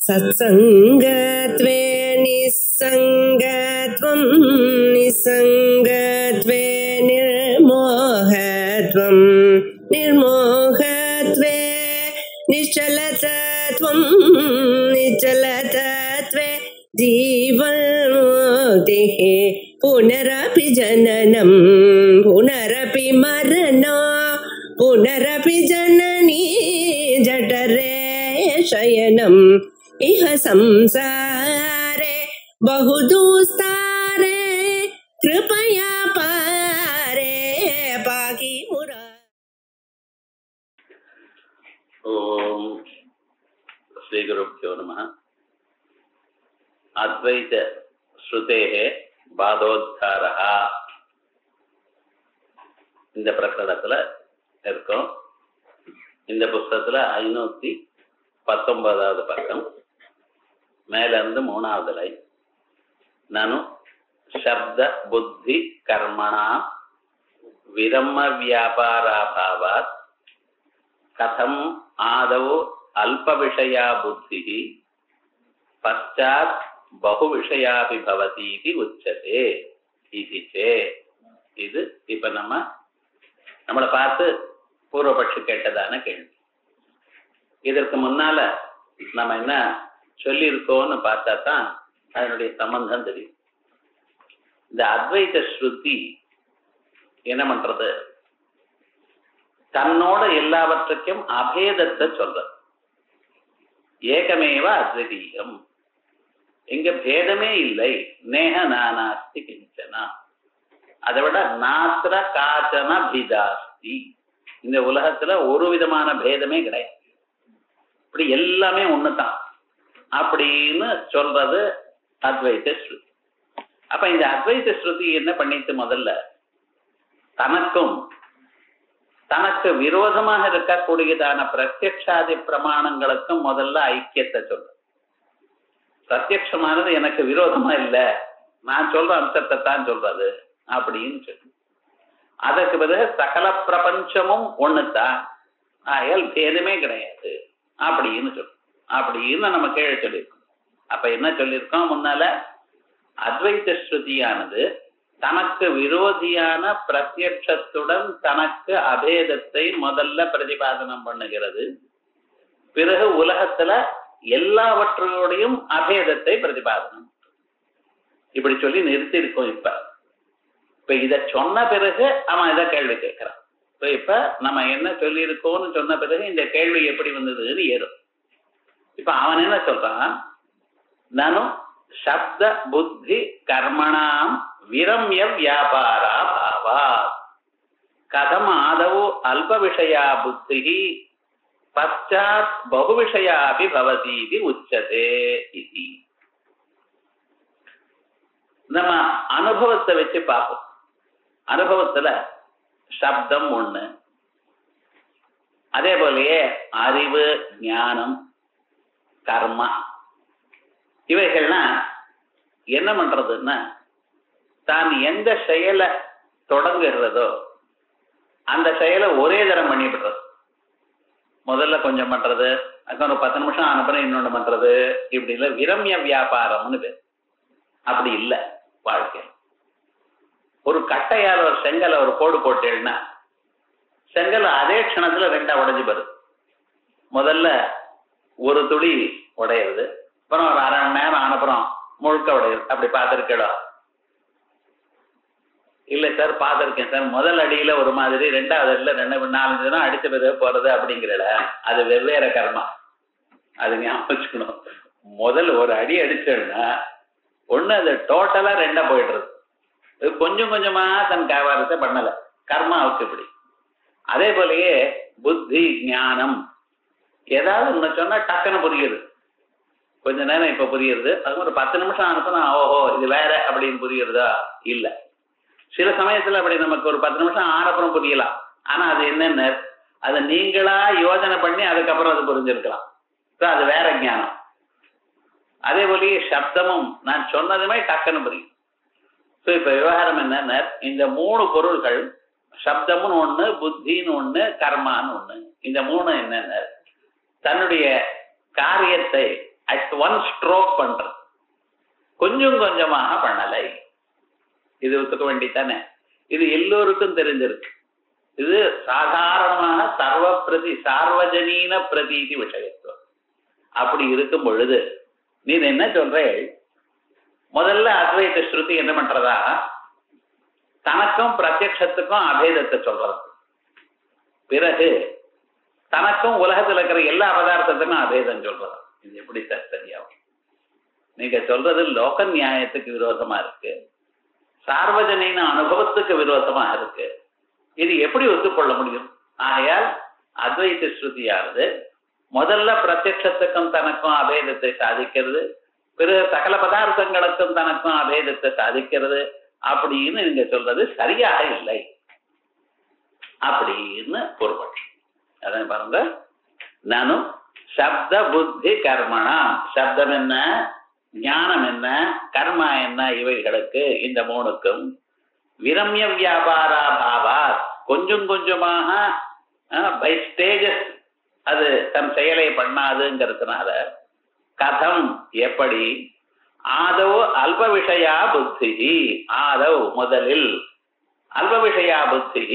सत्संगत्वे निस्संगत्वं निस्संगत्वे निर्मोहत्वं निर्मोहत्वे निश्चलतत्वं निश्चलतत्वे जीवन्मुक्तिः पुनरपि जननं पुनरपि मरणं पुनरपि जननी जठरे शयनम् इह संसारे बहुदुस्तारे कृपया पारे पाहि मुरा। ओम श्री गुरुभ्यो नमः। अद्वैत श्रुतेः பாதோத்தாரः இந்த பிரகடனத்துல இருக்கும். இந்த புத்தகத்துல 519வது பக்கம் மேல இருந்து 3வது லைன். நானும் சப்த புத்தி கர்மணா விரம்ம வியாபாராபாவாத் கதம் ஆதவ் அல்ப விஷயா புத்தி பச்சாத் பகு விஷயாபி பவதி இது உச்சதே இது சே. இது இப்ப நம்மளை பார்த்து பூர்வபட்சி கேட்டதான கேள்வி. இதற்கு முன்னால நம்ம என்ன சொல்லியிருக்கோம்னு பார்த்தா தான் அதனுடைய சம்பந்தம் தெரியும். இந்த அத்வைத ஸ்ருதி என்ன பண்றது, தன்னோட எல்லாவற்றுக்கும் அபேதத்தை சொல்றது. ஏகமேவ அத்விதீயம், இங்க பேதமே இல்லை. நேஹ நானாஸ்தி கிஞ்சனா, அதை விட நாத்திர காச்சன பிதாஸ்தி, இந்த உலகத்துல ஒரு விதமான பேதமே கிடையாது, இப்படி எல்லாமே ஒண்ணுதான் அப்படின்னு சொல்றது அத்வைத ஸ்ருதி. அப்ப இந்த அத்வைத ஸ்ருதி என்ன பண்ணிட்டு முதல்ல தனக்கும் தனக்கு விரோதமாக இருக்கக்கூடியதான பிரத்யக்ஷாதி பிரமாணங்களுக்கும் முதல்ல ஐக்கியத்தை சொல்ற. பிரத்யக்ஷமானது எனக்கு விரோதமா இல்லை, நான் சொல்ற அம்சத்தை தான் சொல்றது அப்படின்னு சொல்லி, அதற்கு பிறகு சகல பிரபஞ்சமும் ஒண்ணுதான், ஆகையால் பேதமே கிடையாது அப்படின்னு சொல்றோம். அப்படின்னு நம்ம கீழே சொல்லியிருக்கோம். அப்ப என்ன சொல்லியிருக்கோம் முன்னால, அத்வைத ஸ்ருதியானது தனக்கு விரோதியான பிரத்யக்ஷத்துடன் தனக்கு அபேதத்தை முதல்ல பிரதிபாதனம் பண்ணுகிறது. பிறகு உலகத்துல எல்லாவற்றோடையும் அபேதத்தை பிரதிபாதனம், இப்படி சொல்லி நிறுத்தி இருக்கோம். இப்ப இத சொன்ன பிறகு அவன் இதை கேள்வி கேட்கிறான். இப்ப நம்ம என்ன சொல்லி இருக்கோம்னு சொன்ன பிறகு இந்த கேள்வி எப்படி வந்ததுன்னு ஏறும். இப்ப அவன் என்ன சொல்றான், நானும் சப்த புத்தி கர்மணாம் விரம்ய வியாபாரா பாவா கதம் ஆதவ் அல்ப விஷயா புத்தி பச்சாத் பகு விஷயாபி பவதி இது உச்சதே. இது நம்ம அனுபவத்தை வச்சு பார்ப்போம். அனுபவத்துல சப்தம் ஒண்ணு, அதே போலயே அறிவு, ஞானம், கர்மா, இவைகள்லாம் என்ன பண்றதுன்னா, தான் எந்த செயலை தொடங்குகிறதோ அந்த செயலை ஒரே தரம் பண்ணிவிடுறது. முதல்ல கொஞ்சம் பண்றது, அதுக்கு ஒரு 10 நிமிஷம் அனுப்புறேன் இன்னொன்று பண்றது, இப்படி இல்லை. விரம்ய வியாபாரம்னு பேர். அப்படி இல்லை வாழ்க்கை. ஒரு கட்டையால் ஒரு செங்கலை ஒரு கோடு போட்டேன்னா செங்கல் அதே க்ஷணத்துல 2ஆ உடைஞ்சு போகுது. முதல்ல ஒரு துளி உடையிறது, அப்புறம் ஒரு அரை மணி நேரம் அனுப்புறோம் முழுக்க உடையுது. அப்படி பார்த்துருக்கடா? இல்லை சார் பார்த்துருக்கேன் சார். முதல் அடியில ஒரு மாதிரி, 2வது அடியில 2-4 தினம் அடிச்ச பிறகு போறது அப்படிங்கிறல, அது வெவ்வேறு கர்மா. அது ஞாபகம் வச்சுக்கணும். முதல் ஒரு அடி அடிச்சோன்னா ஒண்ணு அது டோட்டலா 2ஆ போயிடுறது. கொஞ்சம் கொஞ்சமா தன் வியாபாரத்தை பண்ணல, கர்மாவுக்கு இப்படி. அதே போலயே புத்தி ஞானம், ஏதாவது ஒண்ணு சொன்னா டக்குன்னு புரியுது, கொஞ்ச நேரம் இப்ப புரியுது, அது ஒரு 10 நிமிஷம் அனுப்புனா ஓஹோ இது வேற அப்படின்னு புரியுறதா? இல்ல. சில சமயத்துல அப்படி நமக்கு ஒரு 10 நிமிஷம் ஆனப்புறம் புரியலாம். ஆனா அது என்னன்னு, அதை நீங்களா யோஜனை பண்ணி அதுக்கப்புறம் அது புரிஞ்சிருக்கலாம். அது வேற ஞானம். அதே போலயே சப்தமும் நான் சொன்னதுமே டக்குன்னு புரியும். இப்ப விவகாரம் என்னன்னா, இந்த 3 பொருள்கள், சப்தம்னு ஒண்ணு, புத்தின்னு ஒண்ணு, கர்மான்னு ஒண்ணு, இந்த 3 என்னன்னு தன்னுடைய காரியத்தை அட் ஒன் ஸ்ட்ரோக் பண்றது, கொஞ்சம் கொஞ்சமாக பண்ணலை. இது ஒத்துக்க வேண்டித்தானே? இது எல்லோருக்கும் தெரிஞ்சிருக்கு. இது சாதாரணமாக சார்வஜனீன பிரதீதி விஷயத்துவம். அப்படி இருக்கும் பொழுது நீ என்ன சொல்ற? முதல்ல அத்வைத ஸ்ருதி என்ன பண்றதா, தனக்கும் பிரத்யட்சத்துக்கும் அபேதத்தை சொல்றது. பிறகு தனக்கும் உலகத்தில் இருக்கிற எல்லா பதார்த்தத்துக்கும் அபேதம் சொல்றது. இது எப்படி சார் சரியாகும்? நீங்க சொல்றது லோக நியாயத்துக்கு விரோதமா இருக்கு, சார்வஜனீன அனுபவத்துக்கு விரோதமா இருக்கு. இது எப்படி ஒத்துக்கொள்ள முடியும்? ஆகையால் அத்வைத ஸ்ருதியானது முதல்ல பிரத்யட்சத்துக்கும் தனக்கும் அபேதத்தை சாதிக்கிறது, பிறகு சகல பதார்த்தங்களுக்கும் தனக்கும் அபேதத்தை சாதிக்கிறது. அப்படின்னு நீங்க சொல்றது சரியாக இல்லை அப்படின்னு பொறுப்பட்சம். அதான் பாருங்க, நானும் சப்த புத்தி கர்மணா, சப்தம் என்ன, ஞானம் என்ன, கர்மா என்ன, இவைகளுக்கு இந்த மூணுக்கும் விரம்ய வியாபாரா பாவா, கொஞ்சம் கொஞ்சமாக பை ஸ்டேஜஸ் அது தன் செயலை பண்ணாதுங்கிறதுனால கதம் எப்படி ஆதவ் அல்ப விஷயா புத்தி, ஆதவ் முதலில் அல்ப விஷயா புத்தி,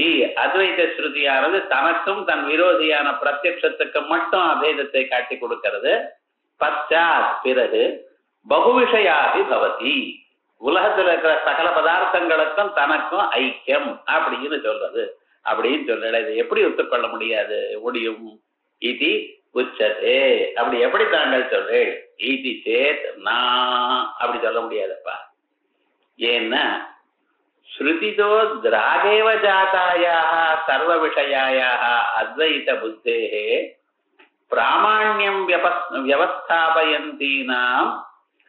அத்வைத ஸ்ருதியானது தனக்கும் தன் விரோதியான பிரத்யட்சத்துக்கு மட்டும் அபேதத்தை காட்டி கொடுக்கிறது. பச்சாத் பிறகு பகு விஷயாபி பவதி, உலகத்தில் இருக்கிற சகல பதார்த்தங்களுக்கும் தனக்கும் ஐக்கியம் அப்படின்னு சொல்றது. அப்படின்னு சொல்ற இதை எப்படி ஒத்துக்கொள்ள முடியும்? இது உச்சதே, அப்படி எப்படி தாங்கள் சொல்றேன்? ஈதி சேத் நான் அப்படி சொல்ல முடியாதப்பா. ஏன்னா ஸ்ருதிதோ திராகேவ ஜாதாயாக சர்வ விஷயாயாக அத்வைத புத்தேஹே பிராமாண்யம் வியவஸ்தாபயந்தீனாம்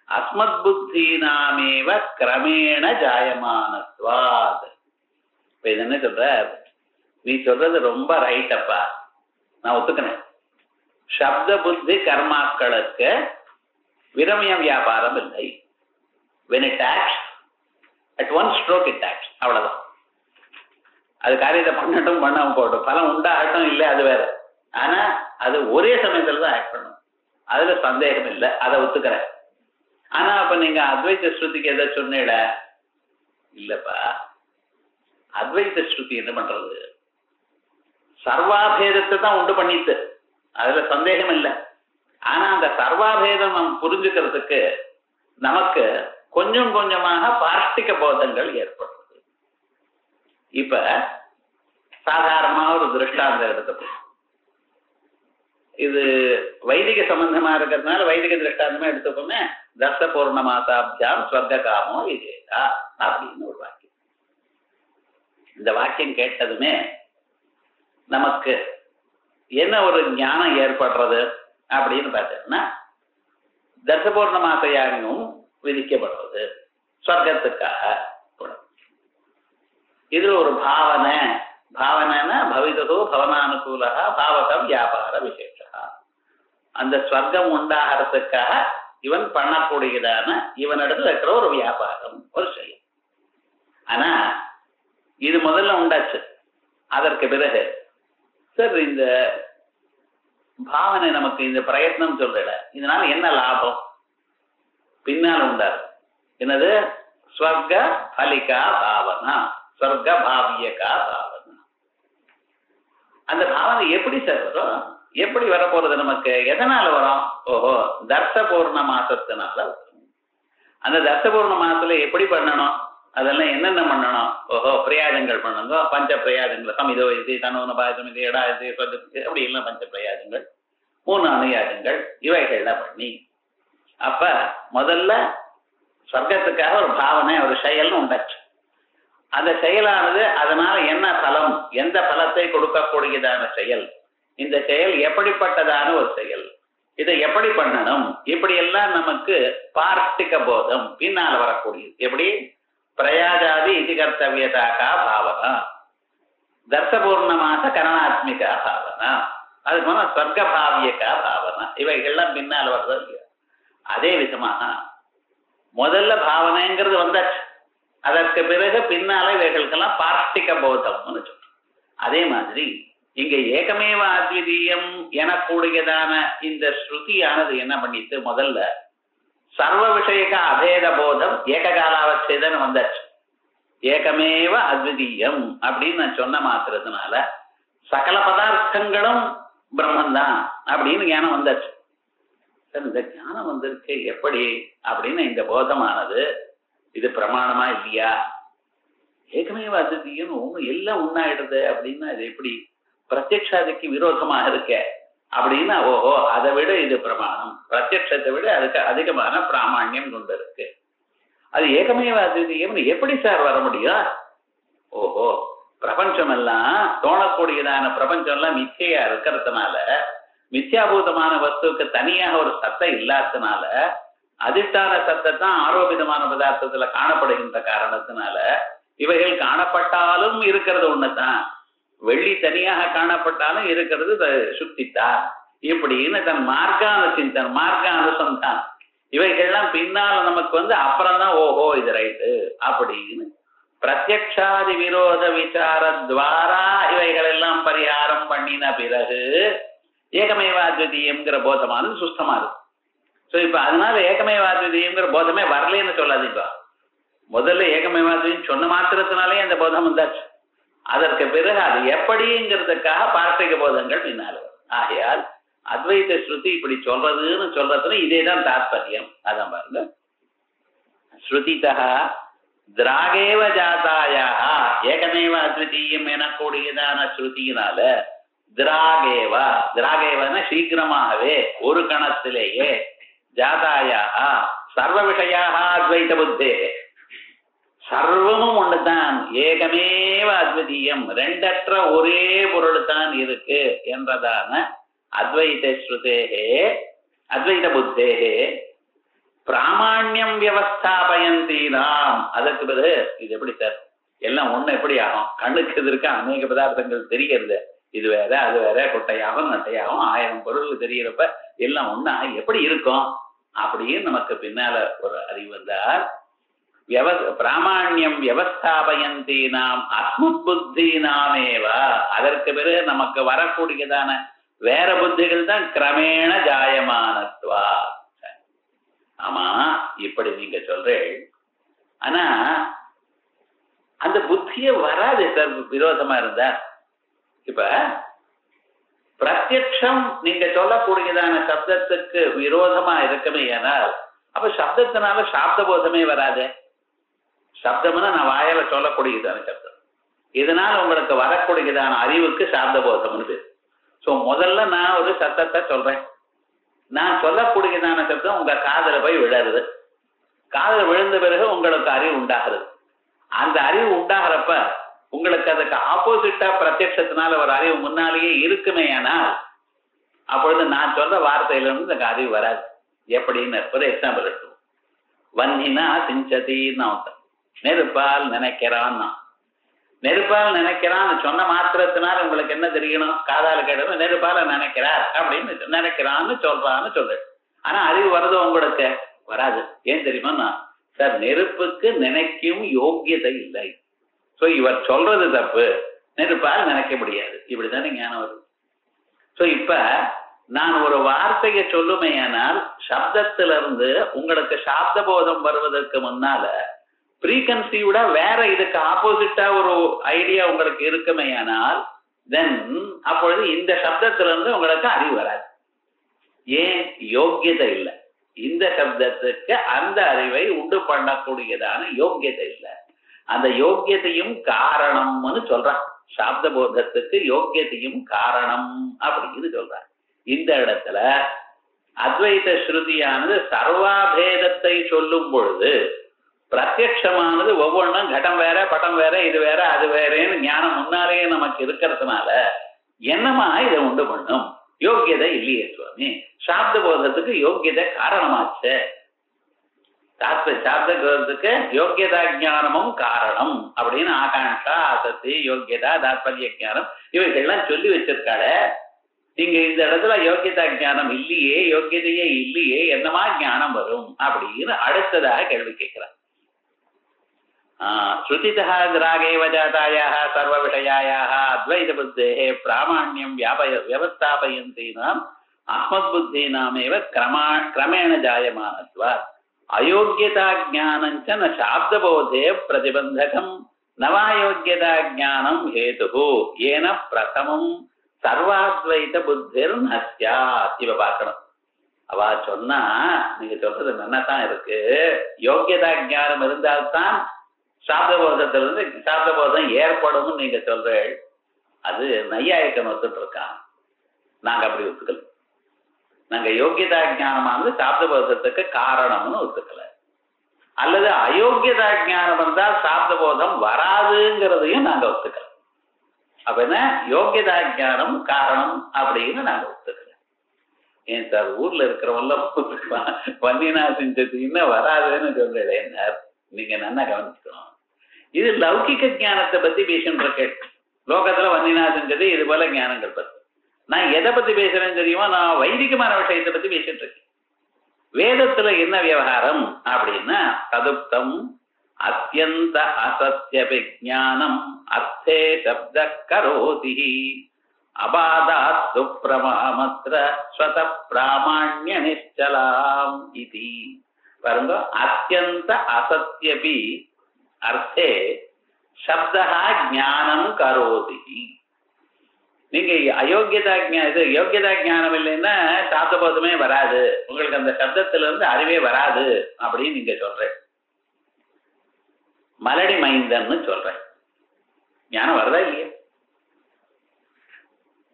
அஸ்மத் புத்தீனாமேவ கிரமேண ஜாயமானத்வாத். இப்ப இது என்ன சொல்ற? நீ சொல்றது ரொம்ப ரைட்டப்பா, நான் ஒத்துக்கிறேன். சப்த புத்தி கர்மாக்களுக்கு விரமய வியாபாரம் இல்லை. when it acts at one stroke it acts, அவ்வளவுதான். அது காரியத்தை பண்ணட்டும், பண்ணாம போட்டும், பலம் உண்டாகட்டும் இல்லை அது வேற. ஆனா அது ஒரே சமயத்துல தான் ஆக்ட் பண்ணும், அதுல சந்தேகம் இல்லை, அதை ஒத்துக்கிறேன். ஆனா அப்ப நீங்க அத்வைத ஸ்ருதிக்கு எதை சொன்னீட? இல்லப்பா, அத்வைத ஸ்ருதி என்ன பண்றது? சர்வாபேதத்தை தான் உண்டு பண்ணிட்டு, அதுல சந்தேகம் இல்லை. ஆனா அந்த சர்வாபேதம் நம்ம புரிஞ்சுக்கிறதுக்கு நமக்கு கொஞ்சம் கொஞ்சமாக பார்த்திக போதங்கள் ஏற்படுறது. இப்ப சாதாரணமாக ஒரு திருஷ்டாந்தம் எடுத்துக்கணும். இது வைதிக சம்பந்தமா இருக்கிறதுனால வைதிக திருஷ்டாந்தமே எடுத்துக்கோமே. தச பூர்ணமாசாபியாம் ஸ்வர்க காமோ விஜேதா அப்படின்னு ஒரு வாக்கியம். இந்த வாக்கியம் கேட்டதுமே நமக்கு என்ன ஒரு ஞானம் ஏற்படுறது அப்படின்னு பார்த்தோம்னா, தசபூர்ணமாச யாகம் விதிக்கப்படுறது ஸ்வர்க்கத்துக்காக. இதுல ஒரு பாவனைன்னா பவிதோ பவனானுகூலா பாவகம் வியாபார விசேஷா. அந்த ஸ்வர்க்கம் உண்டாகிறதுக்காக இவன் பண்ணக்கூடியதான இவனிடத்துல இருக்கிற ஒரு வியாபாரம், ஒரு செயல். ஆனா இது முதல்ல உண்டாச்சு. அதற்கு பிறகு சார் இந்த பாவனை நமக்கு இந்த பிரயத்னம் சொல்றல, இதனால என்ன லாபம் பின்னால் உண்டாரு? என்னது? ஸ்வர்க பலிகா பாவனா, ஸ்வர்க பாவியகா பாவனா. அந்த பாவனை எப்படி சார் வரும்? எப்படி வரப்போறது நமக்கு? எதனால வரும்? ஓஹோ, தர்ச பூர்ண மாசத்தினால வரும். அந்த தர்ச பூர்ண மாசத்துல எப்படி பண்ணணும்? அதெல்லாம் என்னென்ன பண்ணணும்? ஓஹோ, பிரயாஜங்கள் பண்ணுங்க, பஞ்ச பிரயாஜங்கள், சமிதோ இது தனோன பாஜம் இது எடா இது அப்படி எல்லாம் பஞ்ச பிரயாஜங்கள், 3 அனுயாஜங்கள், இவைகள்லாம் பண்ணி அப்ப முதல்ல சொர்க்கத்துக்காக ஒரு பாவனை, ஒரு செயல்னு உண்டாச்சு. அந்த செயலானது அதனால என்ன பலம், எந்த பலத்தை கொடுக்கக்கூடியதான செயல், இந்த செயல் எப்படிப்பட்டதான ஒரு செயல், இதை எப்படி பண்ணணும், இப்படி எல்லாம் நமக்கு பார்த்திக போதம் பின்னால வரக்கூடியது. எப்படி? பிரயாஜாதி இது கர்த்தவியதாக்கா பாவனா, தர்சபூர்ணமாக கரணாத்மிகா பாவனா, அதுக்கு போனா ஸ்வர்க பாவியக்கா பாவனா, இவைகள்லாம் பின்னால் வர்றது இல்லையா? அதே விதமாக முதல்ல பாவனைங்கிறது வந்தாச்சு, அதற்கு பிறகு பின்னால இவைகளுக்கெல்லாம் பார்த்திக போதம்னு சொல்றோம். அதே மாதிரி இங்க ஏகமேவ அத்விதீயம் எனக்கூடியதான இந்த ஸ்ருதியானது என்ன பண்ணிட்டு முதல்ல சர்வ விஷயக அபேத போதம் ஏககாலாவச்சேதன் வந்தாச்சு. ஏகமேவ அத்விதீயம் அப்படின்னு நான் சொன்ன மாத்திரத்தினால சகல பதார்த்தங்களும் பிரம்மந்தான் அப்படின்னு ஞானம் வந்தாச்சு. இந்த ஞானம் வந்திருக்கு எப்படி அப்படின்னு இந்த போதமானது இது பிரமாணமா இல்லையா? ஏகமேவ அத்விதீயம் ஒண்ணு எல்லாம் உண்ணாயிடுது அப்படின்னா இது எப்படி பிரத்யக்ஷாதிக்கு விரோதமாக இருக்க அப்படின்னா ஓஹோ அதை விட இது பிரமாணம், பிரத்யக்ஷத்தை விட அதுக்கு அதிகமான பிராமாண்யம் கொண்டு இருக்கு. அது ஏகமேவ அத்விதீயம் எப்படி சார் வர முடியும்? ஓஹோ பிரபஞ்சம் எல்லாம் தோணக்கூடியதான பிரபஞ்சம் எல்லாம் மிச்சையா இருக்கிறதுனால மித்யாபூதமான வஸ்துக்கு தனியாக ஒரு சத்தம் இல்லாததுனால அதிஷ்டான சத்தத்தான் ஆரோபிதமான பதார்த்தத்துல காணப்படுகின்ற காரணத்தினால இவைகள் காணப்பட்டாலும் இருக்கிறது ஒண்ணுதான், வெள்ளி தனியாக காணப்பட்டாலும் இருக்கிறது சுத்தித்தான் இப்படின்னு தன் மார்க்கான சிந்தன் மார்க்க அனுசந்தான் இவைகள்லாம் பின்னால நமக்கு அப்புறம்தான் ஓஹோ இது ரைட்டு அப்படின்னு பிரத்யக்ஷாதி விரோத விசாரத்வாரா இவைகள் எல்லாம் பரிகாரம் பண்ணின பிறகு ஏகமேவாத்விதீயம்ங்கிற போதமானது சுஸ்தமா இருக்கு. ஸோ இப்ப அதனால ஏகமேவாத்விதீயம்ங்கிற போதமே வரலன்னு சொல்லாதீங்க. முதல்ல ஏகமேவாத்விதீயம் சொன்ன மாத்திரத்தினாலே அந்த போதம் வந்தாச்சு. அதற்கு பிறகு அது எப்படிங்கிறதுக்காக பார்த்திக போதங்கள் பின்னால. ஆகையால் அத்வைத ஸ்ருதி இப்படி சொல்றதுன்னு இதேதான் தாத்பரியம். அதான் பாருங்க, ஸ்ருதிதா திராகேவ ஜாதாயா ஏகமேவ அத்விதீயம் எனக்கூடியதான ஸ்ருதியினால திராகேவன சீக்கிரமாகவே ஒரு கணத்திலேயே ஜாதாயா சர்வ விஷயாக அத்வைத புத்தே சர்வமும் ஒண்ணுதான், ஏகமேவ அத்விதீயம் ரெண்டற்ற ஒரே பொருள் தான் இருக்கு என்றதான அத்வைத ஸ்ருதேகே அத்வைத புத்தேகே பிராமாண்யம் வியவஸ்தாபயந்தீனாம். அதற்கு பிறகு இது எப்படி சார் எல்லாம் ஒண்ணு எப்படி ஆகும்? கண்ணுக்கு எதிர்க்க அநேக பதார்த்தங்கள் தெரியறது, இது வேற அது வேற, குட்டையாகும் நட்டையாகும் 1000 பொருள் தெரியறப்ப எல்லாம் ஒண்ணா எப்படி இருக்கும் அப்படின்னு நமக்கு பின்னால ஒரு அறிவு வந்தால் பிராமாண்யம் வியவஸ்தாபயந்தீனாம் அஸ்மத் புத்தினாமேவா. அதற்கு பிறகு நமக்கு வரக்கூடியதான வேற புத்திகள் தான் கிரமேண ஜாயமானத்வா. ஆமா இப்படி நீங்க சொல்றேன், ஆனா அந்த புத்திய வராது சார் விரோதமா இருந்தா. இப்ப பிரத்யக்ஷம் நீங்க சொல்லக்கூடியதான சப்தத்துக்கு விரோதமா இருக்குமே ஏனால் அப்ப சப்தத்தினால சாப்த போதமே வராது. சப்தம்னா நான் வாயில சொல்லக்கூடியதான சப்தம், இதனால உங்களுக்கு வரக்கூடியதான அறிவுக்கு சாப்த போதம்னு பேரு. ஸோ முதல்ல நான் ஒரு சத்தத்தை சொல்றேன், நான் சொல்லக்கூடியதான சப்தம் உங்க காதல போய் விழருது, காதல விழுந்த பிறகு உங்களுக்கு அறிவு உண்டாகிறது. அந்த அறிவு உண்டாகிறப்ப உங்களுக்கு அதுக்கு ஆப்போசிட்டா பிரத்யக்ஷத்தினால ஒரு அறிவு முன்னாலேயே இருக்குமே ஆனால் அப்பொழுது நான் சொல்ற வார்த்தையிலிருந்து எனக்கு அறிவு வராது. எப்படின்னு ஒரு எக்ஸாம்பிள் எடுக்கும். வன்னினா சிஞ்சதின்னு அவன் நெருப்பால் நினைக்கிறான். நெருப்பால் நினைக்கிறான்னு சொன்ன மாத்திரத்தினால உங்களுக்கு என்ன தெரியணும்? காதால கேட்டது நெருப்பால நினைக்கிறார் அப்படின்னு நினைக்கிறான்னு சொல்றான்னு ஆனா அறிவு வருதோ உங்களுக்கு? வராது. ஏன் தெரியுமா? சார் நெருப்புக்கு நினைக்கும் யோக்கியதை இல்லை. ஸோ இவர் சொல்றது தப்பு, நெருப்பால் நினைக்க முடியாது. இப்படித்தானே ஞானம் வருது. ஸோ இப்ப நான் ஒரு வார்த்தையை சொல்லுமையானால் சப்தத்திலிருந்து உங்களுக்கு சாப்த போதம் வருவதற்கு முன்னால ப்ரீகன்சீவ்டா வேற இதுக்கு ஆப்போசிட்டா ஒரு ஐடியா உங்களுக்கு இருக்குமையானால் தென் அப்பொழுது இந்த சப்தத்திலிருந்து உங்களுக்கு அறிவு வராது. ஏன்? யோக்கியதை இல்லை. இந்த சப்தத்துக்கு அந்த அறிவை உண்டு பண்ணக்கூடியதான யோக்கியதை இல்லை. அந்த யோக்கியத்தையும் காரணம்னு சொல்றான். சாப்த போதத்துக்கு யோக்கியத்தையும் காரணம் அப்படின்னு சொல்றான். இந்த இடத்துல அத்வைத ஸ்ருதியானது சர்வாபேதத்தை சொல்லும் பொழுது பிரத்யட்சமானது ஒவ்வொன்றும் கட்டம் வேற பட்டம் வேற இது வேற அது வேறேன்னு ஞானம் முன்னாலேயே நமக்கு இருக்கிறதுனால என்னமா இதை உண்டு பண்ணும்? யோக்கியதை இல்லையே சுவாமி. சாப்த போதத்துக்கு யோக்கியதை காரணமாச்சு. சாப்தத்துக்கு யோக்கியதா ஞானமும் காரணம் அப்படின்னு ஆகாங்ஷா ஆசக்தி யோக்கியதா தாத்பரிய ஞானம் இவைகள்லாம் சொல்லி வச்சிருக்காள. இங்க இந்த இடத்துல யோக்கியதா ஞானம் இல்லையே, யோக்கியதையே இல்லையே, என்னமா ஞானம் வரும் அப்படின்னு அடுத்ததாக கேள்வி கேட்கிறார். ஸ்ருதிதா கிராகேவ ஜாதாயாः சர்வ விஷயாயாः அத்வைத புத்தேः பிராமாண்யம் வியவஸ்தாபயந்தீனாம் அஸ்மத் புத்தீனாமேவ கிரமேண ஜாயமானத்வாத் அயோக்கியதா ஞானஞ்ச ந சாப்தபோதே பிரதிபந்தகம் நவாயோக்கியதா ஞானம் ஹேதுஹு ஏன பிரதமம் சர்வாத்வைத புத்திர் நஸ்யாத். இவ பார்க்கணும். அவ சொன்னா நீங்க சொல்றது நன்னாதான் இருக்கு. யோக்கியதா ஞானம் இருந்தால்தான் சாப்தபோதத்திலிருந்து சாப்தபோதம் ஏற்படும் நீங்க சொல்றேன். அது நையாயிக்கம் ஒத்துட்டு இருக்கான். நாங்க அப்படி ஒத்துக்கல. நாங்க யோக்கியதா ஞானமானது சாப்தபோதத்துக்கு காரணம்னு ஒத்துக்கல. அல்லது அயோக்கியதா ஞானம் இருந்தால் சாப்தபோதம் வராதுங்கிறதையும் நாங்க ஒத்துக்கல. அப்ப என்ன யோக்கியதா ஞானம் காரணம் அப்படின்னு நாங்க ஒத்துக்கல. ஏன் சார் ஊர்ல இருக்கிறவெல்லாம் வன்னினா செஞ்சது இன்னும் வராதுன்னு சொல்றேன். நீங்க நல்லா கவனிச்சுக்கணும். இது லௌகிக ஞானத்தை பத்தி பேசிட்டு இருக்கேன். லோகத்துல வன்னினா செஞ்சது இது போல ஞானங்கள் பத்தி. நான் எதை பத்தி பேசுறேன்னு தெரியுமா? நான் வைதிகமான விஷயத்தை பத்தி பேசிட்டு இருக்கேன். வேதத்துல என்ன விவகாரம் அப்படின்னா ததுப்தம் அத்யந்த அசத்ய விஜானம் அர்த்தே சப்த கரோதி அபாதாத் சுப்ரமாமத்ர ஸ்வத பிராமாண்ய நிச்சலாம் இது. பாருங்க, அத்யந்த அசத்யபி அர்த்தே சப்தா ஞானம் கரோதி. நீங்க அயோக்கியதா இது யோக்கியதா ஞானம் இல்லைன்னா சாப்தபோதமே வராது, உங்களுக்கு அந்த சப்தத்துல இருந்து அறிவே வராது அப்படின்னு நீங்க சொல்றேன். மலடி மைந்தன்னு சொல்றேன். ஞானம் வருதா இல்லையா?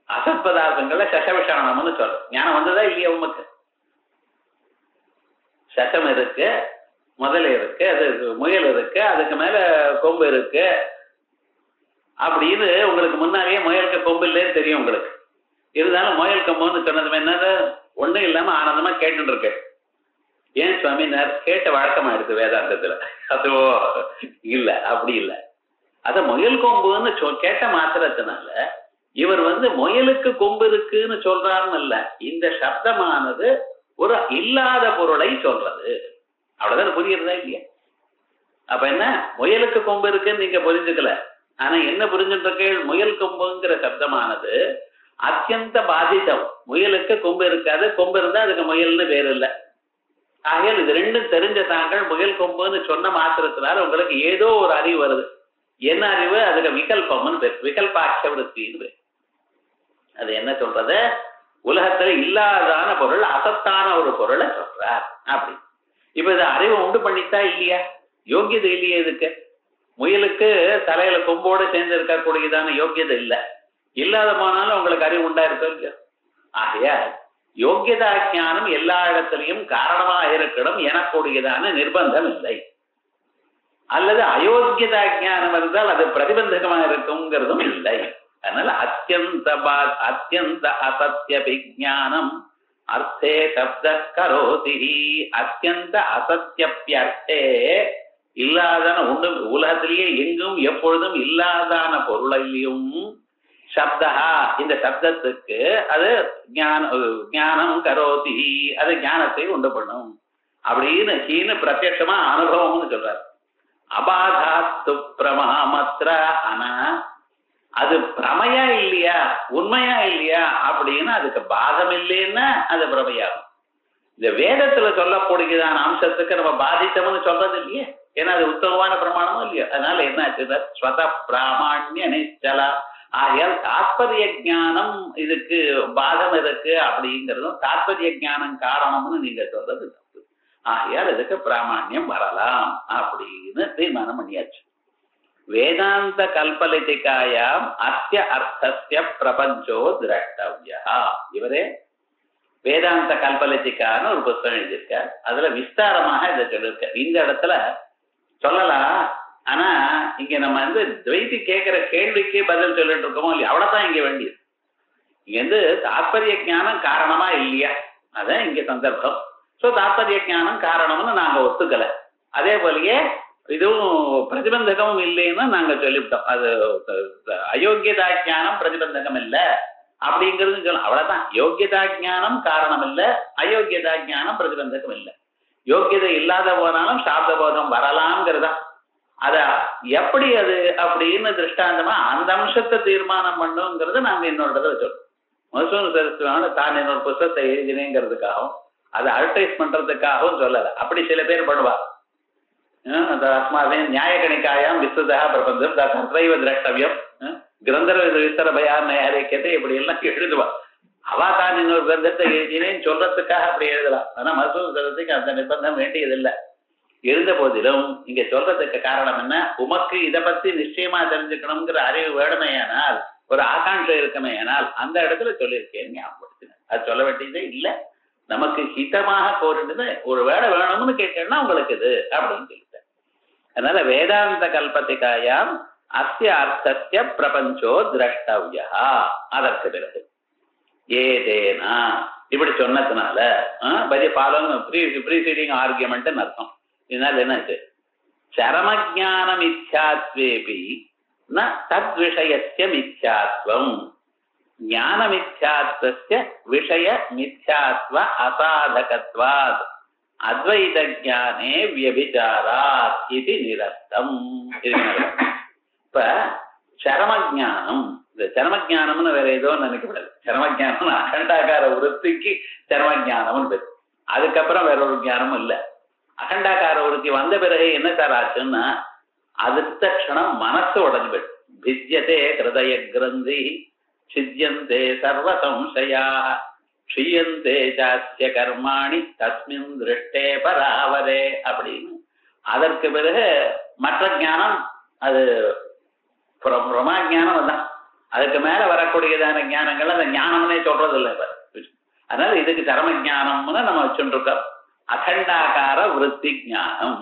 அசத் பதார்த்தங்கள்ல சசவிஷானம்னு சொல்றேன். ஞானம் வந்ததா இல்லையா? உமக்கு சசம் இருக்கு, முதல் இருக்கு, அது முயல் இருக்கு, அதுக்கு மேல கொம்பு இருக்கு அப்படின்னு உங்களுக்கு முன்னாலேயே முயலுக்கு கொம்பு இல்லைன்னு தெரியும் உங்களுக்கு. இருந்தாலும் முயல் கொம்புன்னு சொன்னது என்னது ஒண்ணும் இல்லாம ஆனந்தமா கேட்டு இருக்கு. ஏன் சுவாமி கேட்ட வழக்கமா இருக்கு வேதாந்தத்துல. அதுவோ இல்ல, அப்படி இல்லை. அத முயல் கொம்புன்னு கேட்ட மாத்திரத்தினால இவர் முயலுக்கு கொம்பு இருக்குன்னு சொல்றாருன்னு இல்ல. இந்த சப்தமானது ஒரு இல்லாத பொருளை சொல்றது. அவ்வளவுதான். புரியுறதா இல்லையா? அப்ப என்ன, முயலுக்கு கொம்பு இருக்குன்னு நீங்க புரிஞ்சுக்கல. ஆனா என்ன புரிஞ்சுட்டு முயல் கொம்புங்கிற சப்தமானது அத்தியந்த பாதிதம். முயலுக்கு கொம்பு இருக்காது, கொம்பு இருந்தா அதுக்கு முயல்னு பேர் இல்லை. ஆகையால் இது ரெண்டும் தெரிஞ்ச தாங்கள் முயல் கொம்புன்னு சொன்ன மாத்திரத்தினால உங்களுக்கு ஏதோ ஒரு அறிவு வருது. என்ன அறிவு? அதுக்கு விகல்பம்னு பேர், விகல்பாட்ச விருத்தின்னு பேர். அது என்ன சொல்றது? உலகத்துல இல்லாதான பொருள், அசத்தான ஒரு பொருளை சொல்றார் அப்படி. இப்ப இது அறிவை உண்டு பண்ணித்தா இல்லையா? யோக்கியதை இல்லையே இதுக்கு. முயலுக்கு தலையில கொம்போடு சேர்ந்து இருக்கக்கூடியதான யோக்கியதை இல்லை. இல்லாத போனாலும் உங்களுக்கு அறிவு உண்டா இருக்கோ இல்லையா? ஆகையா யோக்கியதா ஞானம் எல்லா இடத்திலையும் காரணமாக இருக்கணும் எனக்கூடியதான நிர்பந்தம் இல்லை. அல்லது அயோக்கியதா ஞானம் இருந்தால் அது பிரதிபந்தகமாக இருக்குங்கிறதும் இல்லை. அதனால அத்தியந்த அசத்திய விஜானம் அர்த்தே சப்த கரோதி. அத்தியந்த அசத்தியப்பியர்த்தே இல்லாதான ஒன்று, உலகத்திலேயே எங்கும் எப்பொழுதும் இல்லாதான பொருளையும் சப்தா இந்த சப்தத்துக்கு அது ஞானம் கரோதி, அது ஞானத்தை உண்டு பண்ணும் அப்படின்னு பிரத்யட்சமா அனுபவம்னு சொல்றாரு. அபாதாத்து பிரமாமத்ர. ஆனா அது பிரமையா இல்லையா, உண்மையா இல்லையா அப்படின்னு அதுக்கு பாதம் இல்லைன்னா அது பிரமையாகும். இந்த வேதத்துல சொல்லக்கூடியதான அம்சத்துக்கு நம்ம பாதித்தம்னு சொல்றது இல்லையே. ஏன்னா அது உத்தமமான பிரமாணமும் இல்லையா. அதனால என்ன ஆச்சுன்னா ஸ்வத பிராமாண்ய நிச்சலா. ஆகையால் தாத்பரிய ஞானம் இதுக்கு பாதம் இருக்கு அப்படிங்கிறதும் தாத்பரிய ஞானம் காரணம்னு நீங்க சொல்றது தப்பு. ஆகையால் இதுக்கு பிராமாண்யம் வரலாம் அப்படின்னு தீர்மானம் பண்ணியாச்சு. வேதாந்த கல்பலிதிகாயாம் அஸ்ய அர்த்தஸ்ய பிரபஞ்சோ திரஷ்டவ்யா. இவரே வேதாந்த கல்பலிதிகான்னு ஒரு புத்தகம் எழுதியிருக்கார். அதுல விஸ்தாரமாக இதை சொல்லியிருக்கார். இந்த இடத்துல சொல்லலாம். ஆனா இங்க நம்ம துவைத்தி கேட்கிற கேள்விக்கு பதில் சொல்லிட்டு இருக்கோமோ இல்லையா, அவ்வளவுதான் இங்க வேண்டியது. இங்க தாத்பரிய ஞானம் காரணமா இல்லையா, அதான் இங்க சந்தர்ப்பம். சோ தாத்பரிய ஞானம் காரணம்னு நாங்க ஒத்துக்கல. அதே போலயே இதுவும் பிரதிபந்தகமும் இல்லைன்னு நாங்க சொல்லிவிட்டோம். அது அயோக்கியதா ஞானம் பிரதிபந்தகம் இல்லை அப்படிங்கிறது சொல்ல. அவ்வளவுதான். யோக்கியதா ஞானம் காரணம் இல்லை, அயோக்கியதா ஞானம் பிரதிபந்தகம் இல்லை. யோக்கியதை இல்லாத போனாலும் சாப்த போதம் வரலாம்ங்கிறதா. அத எப்படி அது அப்படின்னு திருஷ்டாந்தமா அந்த அம்சத்தை தீர்மானம் பண்ணுங்கிறது நாங்க இன்னொரு சொல்றோம். மசூன் சரித்திரமான தான் என்னோட புத்தகத்தை எழுதினேங்கிறதுக்காகவும் அதை அட்வர்டைஸ் பண்றதுக்காகவும் சொல்லல. அப்படி சில பேர் பண்ணுவா. அஸ்மாவே நியாயகணிக்காயாம் விசுதா பிரபந்தம் தத்ரைவ திரஷ்டவியம் கிரந்தர விஸ்தர பயான் நயாரிக்கத்தை இப்படி எல்லாம் எழுதுவா. அவா தான் இன்னொரு கிரந்தத்தை எழுதினேன்னு சொல்றதுக்காக அப்படி எழுதலாம். ஆனா மசூன் சரித்திரத்துக்கு அந்த நிர்பந்தம் வேண்டியதில்லை. இருந்த போதிலும் இங்க சொல்றதுக்கு காரணம் என்ன, உமக்கு இதை பத்தி நிச்சயமா தெரிஞ்சுக்கணுங்கிற அறிவு வேணுமையானால், ஒரு ஆகாங்ஷை இருக்குமேயானால் அந்த இடத்துல சொல்லியிருக்கேன் ஞாபகப்படுத்தினேன். அது சொல்ல வேண்டியதே இல்லை. நமக்கு ஹிதமாக கோரினது ஒரு வேலை வேணும்னு கேட்டேன்னா உங்களுக்கு இது அப்படின்னு சொல்லிட்டேன். அதனால வேதாந்த கல்பத்திகாயாம் அஸ்ய அர்த்தஸ்ய பிரபஞ்சோ திரஷ்டவ்யா. அதற்கு பிறகு ஏதேனா இப்படி சொன்னதுனால பரிய பாலம் ப்ரீசீடிங் ஆர்கியூமெண்ட் அர்த்தம். இதனால என்னாச்சு, சரமஜான மித்யாத்வேபி ந தத் விஷயஸ்ய மித்யாத்வம் ஞான மித்யாத்வஸ்ய விஷய மித்யாத்வ அசாதகத்வாத் அத்வைத ஞானே வியபிசாராத் இது நிரஸ்தம். இப்ப சரமஜானம், இந்த சரமஜானம்னு வேற ஏதோ நினைக்கப்படாது. சரமஜானம் அகண்டாகார விருத்திக்கு சரமஜானம்னு பேரு. அதுக்கப்புறம் வேற ஒரு ஞானமும் இல்லை. அகண்டாகார விருத்தி வந்த பிறகு என்ன சார் ஆச்சுன்னா, அடுத்த க்ஷணம் மனசு உடஞ்சு போயிட்டு பிஜ்யதே ஹிருதய கிரந்தி சித்யந்தே சர்வ சம்சயா க்ஷீயந்தே சாஸ்ய கர்மாணி தஸ்மின் திருஷ்டே பராவரே அப்படின்னு. அதற்கு பிறகு மற்ற ஞானம் அது பிரமா ஞானம் தான். அதுக்கு மேல வரக்கூடியதான ஞானங்கள் அந்த ஞானம்னே சொல்றது இல்லை. அதனால இதுக்கு சரம ஞானம்னு நம்ம வச்சுருக்கோம். அகண்டாகார விருத்தி ஞானம்.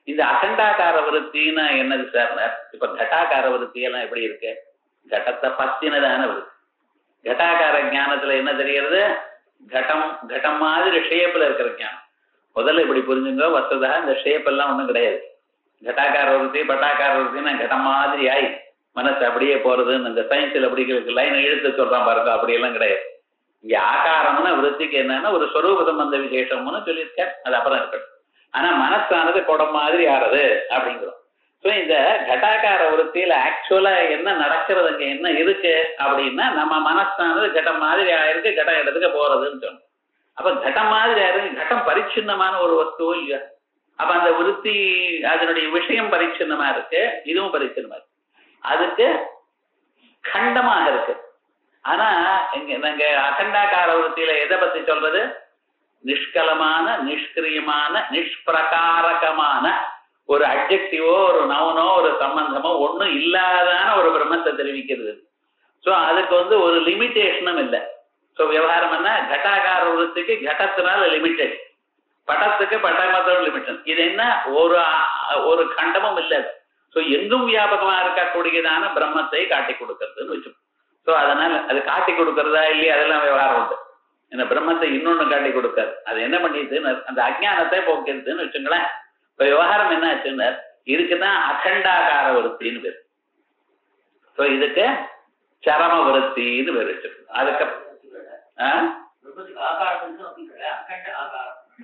இந்த அகண்டாகார விருத்தின்னு என்னது சார்? இப்ப கட்டாகார விருத்தி எல்லாம் எப்படி இருக்கு? கடத்தை பத்தினதான விருத்தி. கட்டாகார ஞானத்துல என்ன தெரிகிறது? கட்டம் மாதிரி ஷேப்ல இருக்கிற ஞானம். முதல்ல இப்படி புரிஞ்சுங்க, வசதா இந்த ஷேப் எல்லாம் ஒண்ணும் கிடையாது. கட்டாகார விருத்தி பட்டாக்கார விருத்தின்னா கட்டம் மாதிரி ஆயி மனசு அப்படியே போறதுன்னு இந்த சயின்ஸ்ல அப்படி லைன் இழுத்து சொல்றான் பாருங்க, அப்படியெல்லாம் கிடையாது. இங்க ஆகாரம்னா விருத்திக்கு என்னன்னா ஒரு ஸ்வரூப சம்பந்த விசேஷம்னு சொல்லியிருக்கேன். அது அப்புறம் இருக்கட்டும். ஆனா மனசானது குடம் மாதிரி ஆறது அப்படிங்கிறோம். ஸோ இந்த கட்டாக்கார விருத்தியில ஆக்சுவலா என்ன நடக்கிறது, அங்க என்ன இருக்கு அப்படின்னா, நம்ம மனசானது கட்டம் மாதிரி ஆயிருக்கு, கட்டம் இடத்துக்கு போறதுன்னு சொன்னோம். அப்ப கட்டம் மாதிரி ஆயிருக்கு, கட்டம் பரிச்சின்னமான ஒரு வஸ்துவோ இல்லையா? அப்ப அந்த விருத்தி அதனுடைய விஷயம் பரிச்சின்னமா இருக்கு, இதுவும் பரிச்சின்னமா இருக்கு. அதுக்கு கண்டமாக இருக்கு. ஆனா நாங்க அகண்டாகார விருத்தியில எதை பத்தி சொல்றது? நிஷ்கலமான நிஷ்கிரியமான நிஷ்பிரகாரகமான ஒரு அட்ஜெக்டிவோ ஒரு நவுனோ ஒரு சம்பந்தமோ ஒன்றும் இல்லாதான ஒரு பிரம்மத்தை தெரிவிக்கிறது. ஸோ அதுக்கு ஒரு லிமிட்டேஷனும் இல்லை. ஸோ விவகாரம் என்ன, கட்டாகார விருத்திக்கு கடத்தினால லிமிட்டட், படத்துக்கு பட்டமத்தோட லிமிட்டட். இது என்ன, ஒரு கண்டமும் இல்லை. ஸோ எங்கும் வியாபகமா இருக்கக்கூடியதான பிரம்மத்தை காட்டி கொடுக்கறதுன்னு வச்சு. ஸோ அதனால அது காட்டி கொடுக்கறதா இல்லையா அதெல்லாம் விவகாரம் உண்டு. இந்த பிரம்மத்தை இன்னொன்னு காட்டி கொடுக்காது. அது என்ன பண்ணிடுதுன்னு அந்த அஜ்ஞானத்தை போக்குறதுன்னு வச்சுங்களேன். இப்ப விவகாரம் என்ன ஆச்சுன்னு, இதுக்குதான் அகண்டாகார விருத்தின்னு பேரு. ஸோ இதுக்கு சரம விருத்தின்னு பேர் வச்சிருக்கோம். அதுக்கு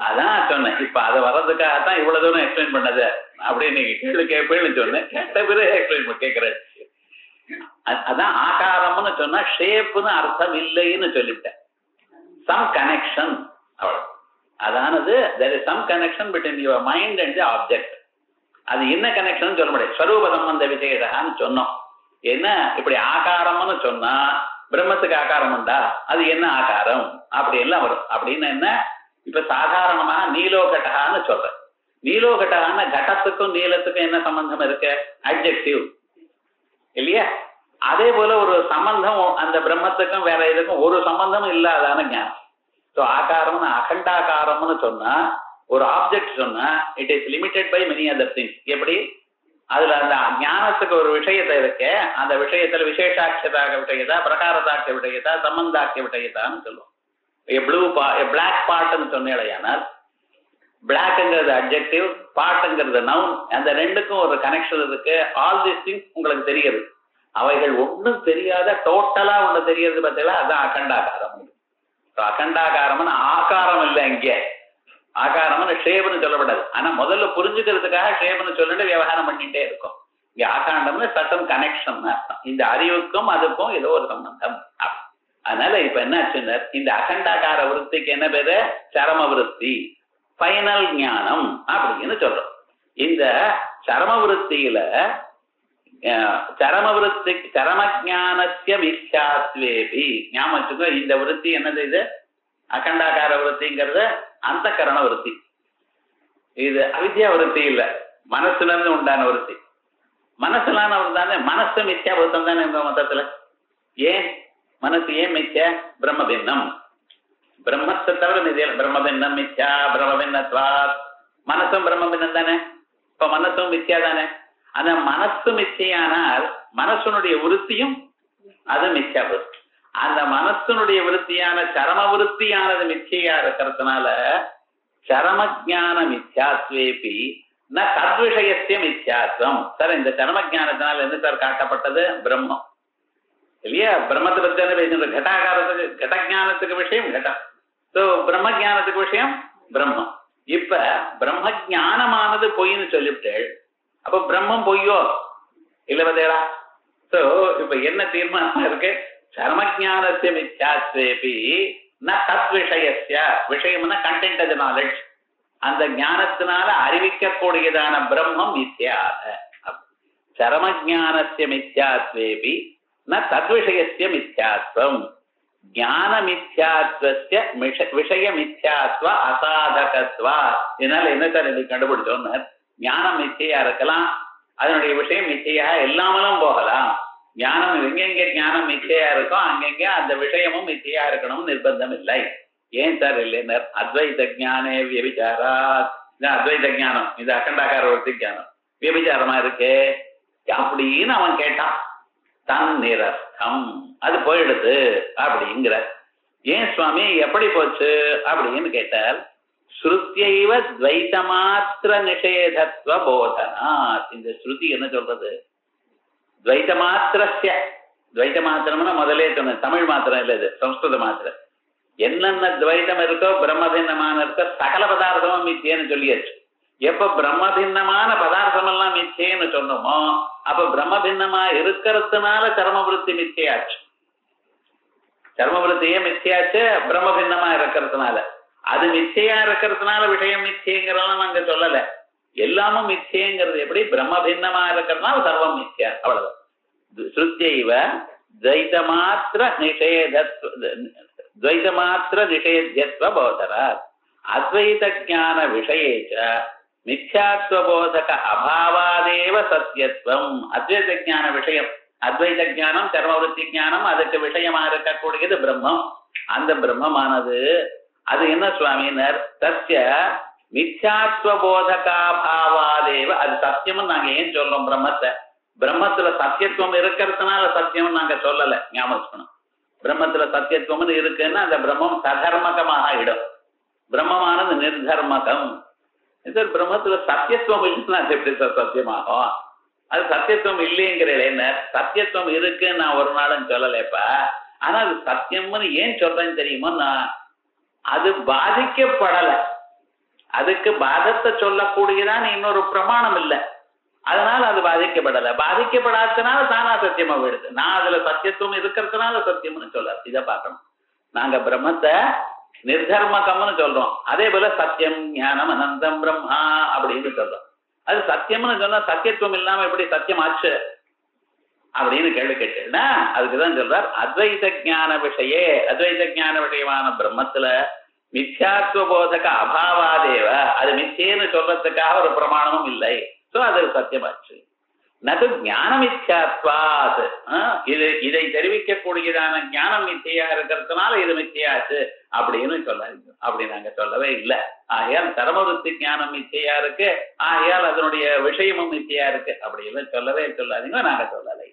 அதான் சொன்னேன். இப்ப அதை வர்றதுக்காகத்தான் இவ்வளவு தூரம் எக்ஸ்பிளைன் பண்ணது. அப்படியே நீங்க கேள்வி கேட்பேன்னு சொன்னேன், கேட்ட பிறகு எக்ஸ்பிளைன் கேட்கிறேன். அதான் ஆகாரம்னு சொன்னா ஷேப்னு அர்த்தம் இல்லைன்னு சொல்லிவிட்டேன். சம் கனெக்ஷன் அவ்வளவு. அதானது there is some connection between your mind and the object. அது என்ன கனெக்ஷன் சொல்ல முடியாது. ஸ்வரூப சம்பந்த விசேஷகான்னு சொன்னோம். என்ன இப்படி ஆகாரம்னு சொன்னா பிரம்மத்துக்கு ஆகாரம் உண்டா, அது என்ன ஆகாரம் அப்படி எல்லாம் வரும். அப்படின்னு என்ன, இப்ப சாதாரணமா நீலோகட்டான்னு சொல்றேன். நீலோகட்டான கடத்துக்கும் நீளத்துக்கும் என்ன சம்பந்தம் இருக்கு? அட்ஜெக்டிவ் இல்லையா? அதே போல ஒரு சம்பந்தம் அந்த பிரம்மத்துக்கும் வேற இதுக்கும் ஒரு சம்பந்தமும் இல்லாதான ஞானம். ஸோ ஆகாரம்னு அகண்டாகாரம்னு சொன்னா ஒரு ஆப்ஜெக்ட் சொன்னா it is limited by many other things. எப்படி அதுல அந்த ஞானத்துக்கு ஒரு விஷயத்தை இருக்கு, அந்த விஷயத்துல விசேஷாட்சதாக விஷயத்தா, பிரகாரதாக்கிய விஷயத்தா, சம்பந்தாக்கிய விஷயத்தான்னு சொல்லுவோம். பிளாக் பாட்டுன்னு சொன்னேடையானால் பிளாக்ங்கிறது அட்ஜெக்டிவ், பாட்டுங்கிறது நவுன். அந்த ரெண்டுக்கும் ஒரு கனெக்ஷன் இருக்கு. ஆல் தீஸ் திங்ஸ் உங்களுக்கு தெரியுது. அவைகள் ஒன்றும் தெரியாத டோட்டலா ஒண்ணு தெரியுது பார்த்தீங்களா, அதுதான் அகண்டாகாரம். அகண்டாகாரம்னு ஆகாரம் இல்லை, இங்கே ஆகாரம்னு ஷேப்னு சொல்லப்படாது. ஆனா முதல்ல புரிஞ்சுக்கிறதுக்காக ஷேப்னு சொல்லிட்டு விவகாரம் பண்ணிட்டே இருக்கும். இங்க ஆகாண்டம்னு சட்டம் கனெக்ஷன் அர்த்தம். இந்த அறிவுக்கும் அதுக்கும் ஏதோ ஒரு சம்பந்தம். அதனால இப்ப என்ன ஆச்சுன்னா இந்த அகண்டாகார விருத்திக்கு என்ன பேரு? சரம விருத்தி, ஃபைனல் ஞானம் அப்படின்னு சொல்றோம். இந்த சரம விருத்தியில சரம ஜானஸ்ய மித்யாத்வேபி ஞாபகம் வச்சுக்கோ. இந்த விருத்தி என்னது? இது அகண்டாகார விருத்திங்கிறது அந்த கரண விருத்தி. இது அவித்யா விருத்தி இல்ல, மனசுல இருந்து உண்டான விருத்தி. மனசுலான தானே மனசு மித்யாபூத்தம் தானே இந்த மொத்தத்துல. ஏன் மனசு ஏன் மித்யா? பிரம்ம பின்னம். பிரம்மத்தை தவிர மிதியல். பிரம்ம பின்னம் மித்யா பிரம்ம பின்னத்வாத். மனசும் பிரம்ம பின்னம் தானே. இப்ப மனசும் மித்யா தானே. அந்த மனசு மிச்சையானால் மனசனுடைய விருத்தியும் அது மித்யாபூத்தம். அந்த மனசனுடைய விருத்தியான சரம விருத்தியானது மிச்சையா இருக்கிறதுனால சரம ஜான மித்யாத்வேபி ந தத்விஷயஸ்ய மித்யாத்வம். சார் இந்த சரம ஜானத்தினால என்ன சார் காட்டப்பட்டது? பிரம்மம் இல்லையா? பிரம்மத்தை பத்தி தானே பேசுற. கட்டாகாரத்துக்கு கடஜானத்துக்கு விஷயம் கட்டம். ஸோ பிரம்ம ஜானத்துக்கு விஷயம் பிரம்மம். இப்ப பிரம்ம ஜானமானது பொய்ன்னு சொல்லிவிட்டு அப்ப பிரம்மம் பொய்யோ இல்ல பதேடா? ஸோ இப்ப என்ன தீர்மானமா இருக்கு? சரமஜானஸ்ய மித்யாத்வேபி ந தத் விஷயஸ்ய. விஷயம்னா கண்டென்ட், அது நாலேஜ். அந்த ஞானத்தினால அறிவிக்கக்கூடியதான பிரம்மம் மித்யாக. சரமஜானஸ்ய மித்யாத்வேபி ந தத்விஷயஸ்ய மித்யாத்வம். ஞான மித்யாத்வஸ்ய விஷய மித்யாத்வ அசாதகத்வா. இதனால என்ன சார் இது கண்டுபிடிச்சோன்னு? ஞானம் மிச்சையா இருக்கலாம், அதனுடைய விஷயம் மிச்சையா இல்லாமலும் போகலாம். ஞானம் எங்கெங்க ஞானம் மிச்சையா இருக்கோ அங்கெங்க அந்த விஷயமும் மிச்சையா இருக்கணும்னு நிர்பந்தம் இல்லை. ஏன் சார் இல்லைன்னு? அத்வைத ஜானே வியபிச்சாரா. அத்வைத ஜானம், இது அகண்டாகார விருத்தி ஜானம் வியபிச்சாரமா இருக்கு அப்படின்னு அவன் கேட்டான். தன் நிரஸ்தம், அது போயிடுது அப்படிங்கிற. ஏன் சுவாமி எப்படி போச்சு அப்படின்னு கேட்டால், ஸ்ருத்யைவ துவைத மாத்திர நிஷேதத்துவ போதனா. இந்த ஸ்ருதி என்ன சொல்றது? துவைத மாத்திரஸ்ய, துவைத மாத்திரம்னா முதலே சொன்ன தமிழ் மாத்திரம் இல்லை, இது சம்ஸ்கிருத மாத்திரம். என்னென்ன துவைதம் இருக்கோ பிரம்மபின்னமான இருக்கோ சகல பதார்த்தமும் மித்தியன்னு சொல்லியாச்சு. எப்ப பிரம்மபின்னமான பதார்த்தம் எல்லாம் மிச்சேன்னு சொன்னோமோ அப்ப பிரம்மபின்னமா இருக்கிறதுனால சர்மவிருத்தி மிச்சையாச்சு. சர்மவிருத்தியே மிச்சையாச்சு பிரம்மபின்னமா இருக்கிறதுனால. அது மிச்சையா இருக்கிறதுனால விஷயம் மிச்சைங்கிறதெல்லாம் நாங்க சொல்லல. எல்லாமும் மிச்சைங்கிறது எப்படி? பிரம்மபின்னமா இருக்கிறதுனால சர்வம் மிச்சையா, அவ்வளவு. ஸ்ருத்யைவ துவைத மாத்திர நிஷேத்யத்வ போதராத் அத்வைத ஜான விஷயேச்ச மித்யாத்வபோதக அபாவாதேவ சத்யத்வம். அத்வைத ஜான விஷயம், அத்வைத ஜானம் சர்மவிருத்தி ஜானம், அதுக்கு விஷயமா இருக்கக்கூடியது பிரம்மம். அந்த பிரம்மமானது அது என்ன சுவாமினர்? சத்ய மித்யாத்வபோதகாபாவாதேவ. அது சத்தியம்னு நாங்க ஏன் சொல்றோம்? பிரம்மத்தை, பிரம்மத்துல சத்தியத்துவம் இருக்கிறதுனால சத்தியம் நாங்க சொல்லல. ஞாபகம் வச்சுக்கணும். பிரம்மத்துல சத்தியத்துவம்னு இருக்குன்னா அந்த பிரம்மம் சதர்மகமாக ஆகிடும். பிரம்மமானது நிர்தர்மகம். பிரம்மத்துல சத்தியத்துவம் இல்லைன்னா அது எப்படி சார் சத்தியமாகும்? அது சத்தியத்துவம் இல்லைங்கிறேன். என்ன சத்தியத்துவம் இருக்குன்னு நான் ஒரு நாளும் சொல்லலைப்பா. ஆனா அது சத்தியம்னு ஏன் சொல்றேன்னு தெரியுமோ? அது பாதிக்கப்படல. அதுக்கு பாதத்தை சொல்லக்கூடியதான் இன்னொரு பிரமாணம் இல்லை. அதனால அது பாதிக்கப்படலை. பாதிக்கப்படாததுனால தானா சத்தியமா போயிடுது. நான் அதுல சத்தியத்துவம் இருக்கிறதுனால சத்தியம்னு சொல்லாது. இதை பார்க்கணும். நாங்க பிரம்மத்தை நிர்தர்மகம்னு சொல்றோம். அதே போல சத்தியம் ஞானம் அனந்தம் பிரம்மா அப்படின்னு சொல்றோம். அது சத்தியம்னு சொன்னா சத்தியத்துவம் இல்லாம எப்படி சத்தியம் ஆச்சு அப்படின்னு கேள்வி கேட்டேன்னா அதுக்குதான் சொல்றார் அத்வைத ஜான விஷயே. அத்வைத ஜான விஷயமான பிரம்மத்துல மித்யாத்வ போதக அபாவாதேவ. அது மிச்சேன்னு சொல்றதுக்காக ஒரு பிரமாணமும் இல்லை. சோ அது சத்தியமாச்சு. நது ஞான மித்யாத்வாத். இதை தெரிவிக்கக்கூடியதான ஞானம் மித்தியா இருக்கிறதுனால இது மித்தியாச்சு அப்படின்னு சொல்லாதீங்க. அப்படி நாங்க சொல்லவே இல்லை. ஆகையால் சரமவிருத்தி ஞானம் மித்தியா இருக்கு, ஆகையால் அதனுடைய விஷயமும் மித்தியா இருக்கு அப்படின்னு சொல்லவே சொல்லாதீங்க. நாங்க சொல்லலை.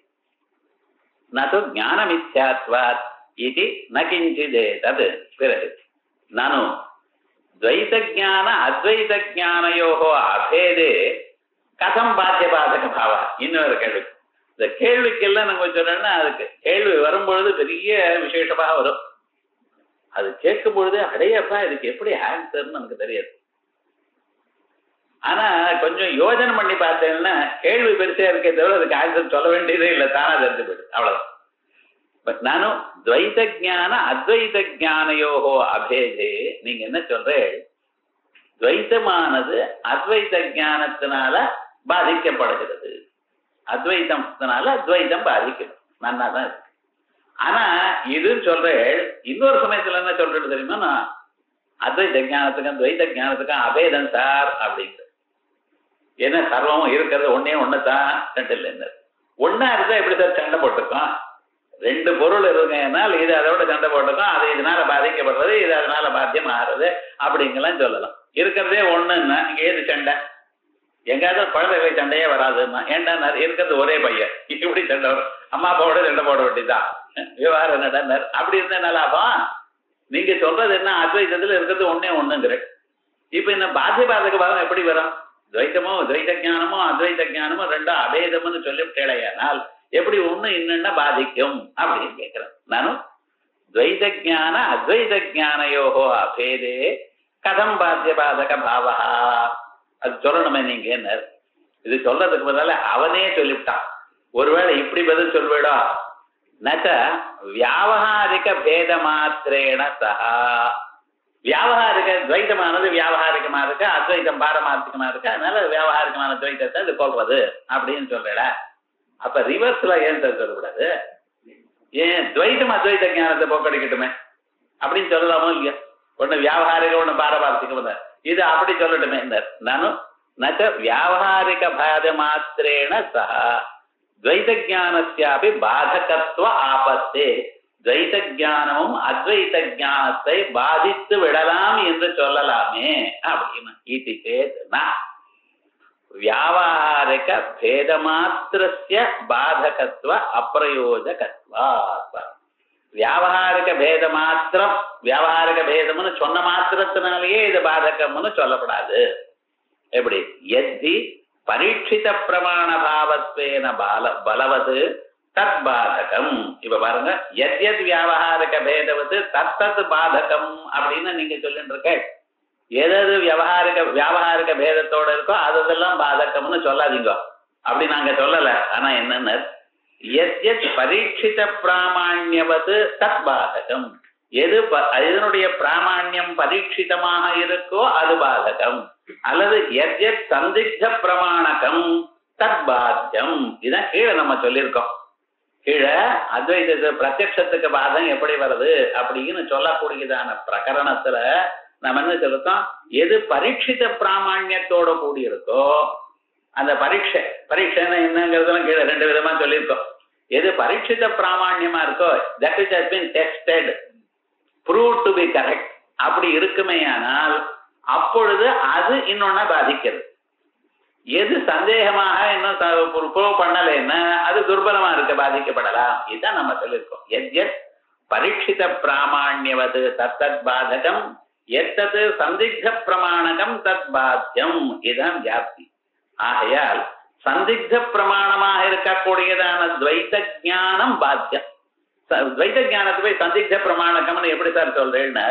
நது ஞான மித்யாத்வாத் இது நகிஞ்சிதே. தது பிறகு நானு துவைத ஜான அத்வைத ஜானயோகோ அபேதே கதம் பாத்திய பாதக பாவா. இன்னொரு கேள்வி. இந்த கேள்விக்கெல்லாம் நாங்க சொல்றோம்னா அதுக்கு கேள்வி வரும்பொழுது பெரிய விசேஷமாக வரும். அது கேட்கும் பொழுது அடையப்பா இதுக்கு எப்படி ஆன்சர்னு நமக்கு தெரியாது. ஆனா கொஞ்சம் யோஜனை பண்ணி பார்த்தேன்னா கேள்வி பெருசா இருக்கே தவிர அதுக்கு ஆன்சர் சொல்ல வேண்டியதே இல்லை, தானா தெரிஞ்சு போயிடுது, அவ்வளவுதான். பட் நானும் துவைத ஜான அத்வைத ஜானயோகோ அபேதே நீங்க என்ன சொல்றேன், துவைத்தமானது அத்வைத ஞானத்தினால பாதிக்கப்படுகிறது, அத்வைதத்தினால அத்வைதம் பாதிக்கணும், நல்லா தான் இருக்கு. ஆனா இதுன்னு சொல்றேன், இன்னொரு சமயத்துல என்ன சொல்றது தெரியுமா, நான் அத்வைத ஞானத்துக்கும் துவைத ஞானத்துக்கும் அபேதம் சார் அப்படிங்கிறது. ஏன்னா சர்வமும் இருக்கிறது ஒன்னே ஒண்ணுதான், ரெண்டு இல்லை. ஒன்னா இருந்தா எப்படி சார் சண்டை போட்டுருக்கோம், ரெண்டு பொருள் இருக்குனால் இது அதோட சண்டை போட்டுக்கும், அது இதனால பாதிக்கப்படுறது, இது அதனால பாத்தியம் ஆறுது அப்படிங்கலாம் சொல்லலாம். இருக்கிறதே ஒண்ணுன்னா இங்க ஏது சண்டை, எங்காவது குழந்தைகளை சண்டையே வராதுன்னா, ஏன்டா இருக்கிறது ஒரே பையன் இப்படி சண்டை வரும், அம்மா அப்பாவோட சண்டை போட வேண்டியதான், விவகாரம் என்னடா அப்படி இருந்தா நல்லாப்பா. நீங்க சொல்றது என்ன, அத்வைதத்துல இருக்கிறது ஒன்னே ஒண்ணுங்கிற. இப்ப இந்த பாத்திய பாதக பாதம் எப்படி வரும், துவைத்தமோ துவைத ஞானமோ அத்வைத ஞானமோ ரெண்டும் அபேதம்னு சொல்லிவிட்டேனால் எப்படி ஒண்ணு இன்னும் பாதிக்கும் அப்படின்னு கேட்கிறேன். நானும் துவைத ஜான அத்வைத ஜானயோகோ அபேதே கதம் பாத்திய பாதக பாவா, அது சொல்லணுமே நீங்க என்ன. இது சொல்றதுக்கு பதிலால அவனே சொல்லிவிட்டான். ஒருவேளை இப்படி பதில் சொல்வேடா, நச்ச வியாவகாரிக பேத மாத்திரேன சஹா, வியாவகாரிக துவைதமானது வியாவகாரிகமா இருக்கு, அத்வைதம் பாரமார்த்திகமா இருக்கு, அதனால வியாவகாரிகமான துவைதத்தை இது கொள்வது அப்படின்னு சொல்றா. அப்ப ரிவர்ஸ்ல ஏன் சொல்லக்கூடாது, ஏன் துவைதம் அத்வைத ஞானத்தை போக்கடிக்கட்டுமே அப்படின்னு சொல்லலாமோ இல்லையா. ஒண்ணு வியாவகாரிக ஒண்ணு பாரமார்த்திகம், இது அப்படி சொல்லட்டுமே. நானும் நச்ச வியாவகாரிக பாத மாத்திரேன சஹா துவைத ஞானஸ்யாபி பாதகத்துவ ஆபத்தே, துவைத ஞானமும் அத்வைத ஞானத்தை பாதித்து விடலாம் என்று சொல்லலாமே அப்படின்னு. இது சேத்னா வியாவகாரிக பேத மாத்திரஸ்ய பாதகத்துவ அப்பிரயோஜகத்வா, வியாவகாரிக பேத மாத்திரம், வியாவகாரிக பேதம்னு சொன்ன மாத்திரத்தினாலேயே இது பாதகம்னு சொல்லப்படாது. எப்படி எத்தி பரீட்சித பிரமாண பாவத்வேன பலவது தத் பாதகம். இப்ப பாருங்க, எத் வியாவகாரிக பேதவது தத்தத் பாதகம் அப்படின்னு நீங்க சொல்லிட்டு இருக்க. எது வியாவகாரிக பேதத்தோட இருக்கோ அதெல்லாம் பாதகம்னு சொல்லாதீங்க, அப்படி நாங்க சொல்லல. ஆனா என்னன்னு எத் பரீட்சித பிராமாண்யவது தத் பாதகம், எது இதனுடைய பிராமாண்யம் பரீட்சிதமாக இருக்கோ அது பாதகம், அல்லது எத் சந்திக்த பிரமாணகம் தத் பாத்தியம். இதான் கீழே நம்ம சொல்லியிருக்கோம். கீழே அத்வைத பிரத்யட்சத்துக்கு பாதம் எப்படி வருது அப்படின்னு சொல்லக்கூடியதான பிரகரணத்துல நம்ம என்ன சொல்லிருக்கோம், எது பரீட்சித பிராமாண்யத்தோட கூடி இருக்கோ அந்த பரீட்சைன்னா என்னங்கிறதுலாம் கீழே ரெண்டு விதமா சொல்லியிருக்கோம். எது பரீட்சித பிராமாண்யமா இருக்கோ that which has been tested proved to be correct அப்படி இருக்குமே, ஆனால் அப்பொழுது அது இன்னொன்னா பாதிக்கிறது. எது சந்தேகமாக இன்னும் ப்ரூவ் பண்ணலைன்னா அது துர்பலமா இருக்க பாதிக்கப்படலாம். இதுதான் நம்ம சொல்லியிருக்கோம். எத் பரீட்சித பிராமாண்யவது தத்தத் பாதகம், எத்தது சந்திக்த பிரமாணகம் தத் பாத்தியம். இதுதான் வியாப்தி. ஆகையால் சந்திக்த பிரமாணமாக இருக்கக்கூடியதான துவைத ஞானம் பாத்தியம். துவைத ஞானத்தை போய் சந்திக்த பிரமாணகம்னு எப்படி சார் சொல்றேன்னா,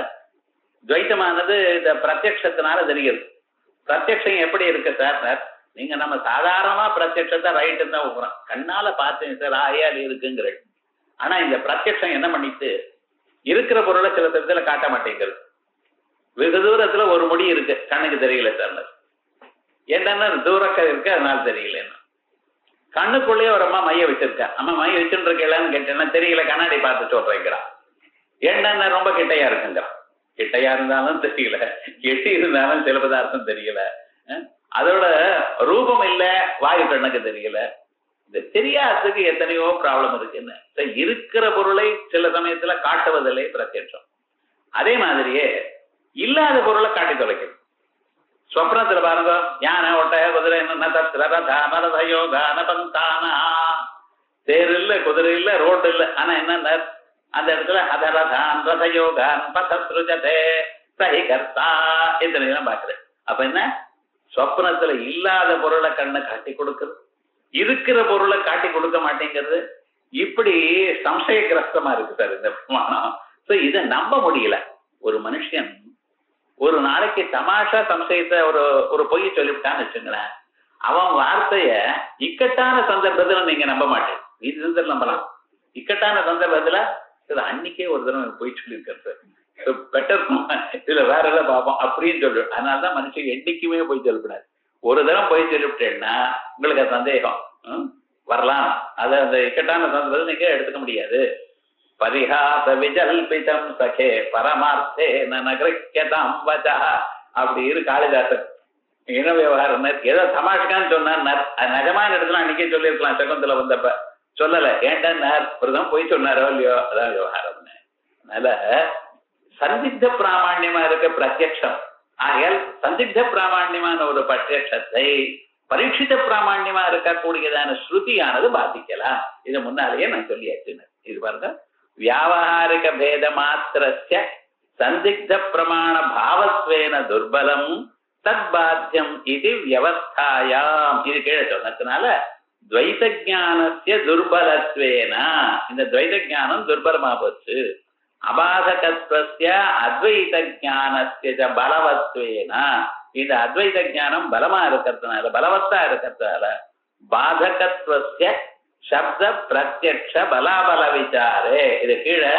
துவைத்தமானது இந்த பிரத்யக்ஷத்தினால தெரிகிறது. பிரத்யக்ஷம் எப்படி இருக்கு சார், நீங்க நம்ம சாதாரணமா பிரத்யக்ஷத்தை ரைட்டு தான் ஊக்குறோம், கண்ணால பார்த்தேன் சார் ஆயால் இருக்குங்கிற. ஆனா இந்த பிரத்யக்ஷம் என்ன பண்ணிட்டு இருக்கிற பொருளை சில இடத்துல காட்ட மாட்டேங்கிறது. வெகு தூரத்துல ஒரு முடி இருக்கு, கண்ணுக்கு தெரியல சார், ஏன்னா தூரக்க இருக்கு அதனால தெரியலன்னு. கண்ணுக்குள்ளேயே ஒரு அம்மா மைய வச்சிருக்கா, அம்மா மைய வச்சுட்டு இருக்கலான்னு கேட்டேன்னா தெரியல, கண்ணாடி பார்த்து சொல்றேங்கிறான். ஏன்னா ரொம்ப கிட்டையா இருக்குங்கிறான். கிட்டையா இருந்தாலும் தெரியல, எட்டி இருந்தாலும் சில பதார்த்தம் தெரியல, அதோட ரூபம் இல்ல, வாயு கண்ணுக்கு தெரியல. இந்த தெரியாததுக்கு எத்தனையோ ப்ராப்ளம் இருக்குன்னு. இருக்கிற பொருளை சில சமயத்துல காட்டுவதில்லை பிரத்யட்சம். அதே மாதிரியே இல்லாத பொருளை காட்டி தொலைக்கணும். ஸ்வப்னத்துல பாருங்க, யானை ஒட்டக குதிரை தேர் இல்ல, குதிரை இல்ல, ரோடு இல்ல, ஆனா என்ன அந்த இடத்துல அதரதான் ரதயோகான் பசத்ருஜதே சஹிகர்த்தா இதெல்லாம் பாக்குறேன். அப்ப என்ன, சொப்னத்துல இல்லாத பொருளை கண்ணை காட்டி கொடுக்குறது, இருக்கிற பொருளை காட்டி கொடுக்க மாட்டேங்கிறது. இப்படி சம்சயகிரஸ்தமா இருக்கு சார் இந்த பிரமாணம். இதை நம்ப முடியல. ஒரு மனுஷன் ஒரு நாளைக்கு தமாஷா சம்சயத்தை ஒரு பொய் சொல்லிவிட்டான்னு வச்சுங்களேன், அவன் வார்த்தைய இக்கட்டான சந்தர்ப்பத்துல நீங்க நம்ப மாட்டேன். இது நம்பலாம். இக்கட்டான சந்தர்ப்பத்துல அன்னைக்கே ஒரு தடவை பொய் சொல்லியிருக்கிறது பெட்டர், இதுல வேற எதாவது பார்ப்போம் அப்படின்னு சொல்லுவேன். அதனாலதான் மனுஷன் என்னைக்குமே போய் சொல்லக்கூடாது. ஒரு தடவை போய் சொல்லிவிட்டேன்னா உங்களுக்கு சந்தேகம் வரலாம். அதை அந்த இக்கட்டான சந்தர்ப்பத்தை நீங்க எடுத்துக்க முடியாது. பரிஹாச விஜல்பிதம் சகே பரமார்த்தே நகிரதாம் வச்சா அப்படி இரு காளிதாசன். இன விவகாரம் ஏதோ தமாஷுக்கான்னு சொன்னார், நிஜமான இடத்துல அன்னைக்கே சொல்லியிருக்கலாம். சகுந்தல வந்தப்ப சொல்லல, ஏன்டா ஒருதான் போய் சொன்னாரோ இல்லையோ, அதான் விவகாரம்னு. அதனால சந்தித்த பிராமணியமா இருக்க பிரத்யக்ஷம். ஆகையால் சந்தித்த பிராமணியமான ஒரு பிரத்யக்ஷத்தை பரீட்சித பிராமணியமா இருக்கக்கூடியதான ஸ்ருதியானது பாதிக்கலாம். இது முன்னாலேயே நான் சொல்லியாச்சு. இது பாருங்க, வியாவகாரிக பேத மாத்திரஸ்ய சந்திக்த பிரமாண பாவத்வேன துர்பலம் தத்பாத்தியம் இது வியவஸ்தாயாம். இது கீழே சொன்னதுனால துவைத ஞானஸ்ய துர்பலத்வேன, இந்த துவைத ஞானம் துர்பலமா போச்சு. அபாதகத்வஸ்ய அத்வைத ஞானஸ்ய பலவத்வேன, இந்த அத்வைத ஞானம் பலமா இருக்கிறதுனால பலவத்தா இருக்கிறதுனால பாதகத்வஸ்ய சப்த பிரத்யக்ஷ பலாபல விசாரே. இது கீழே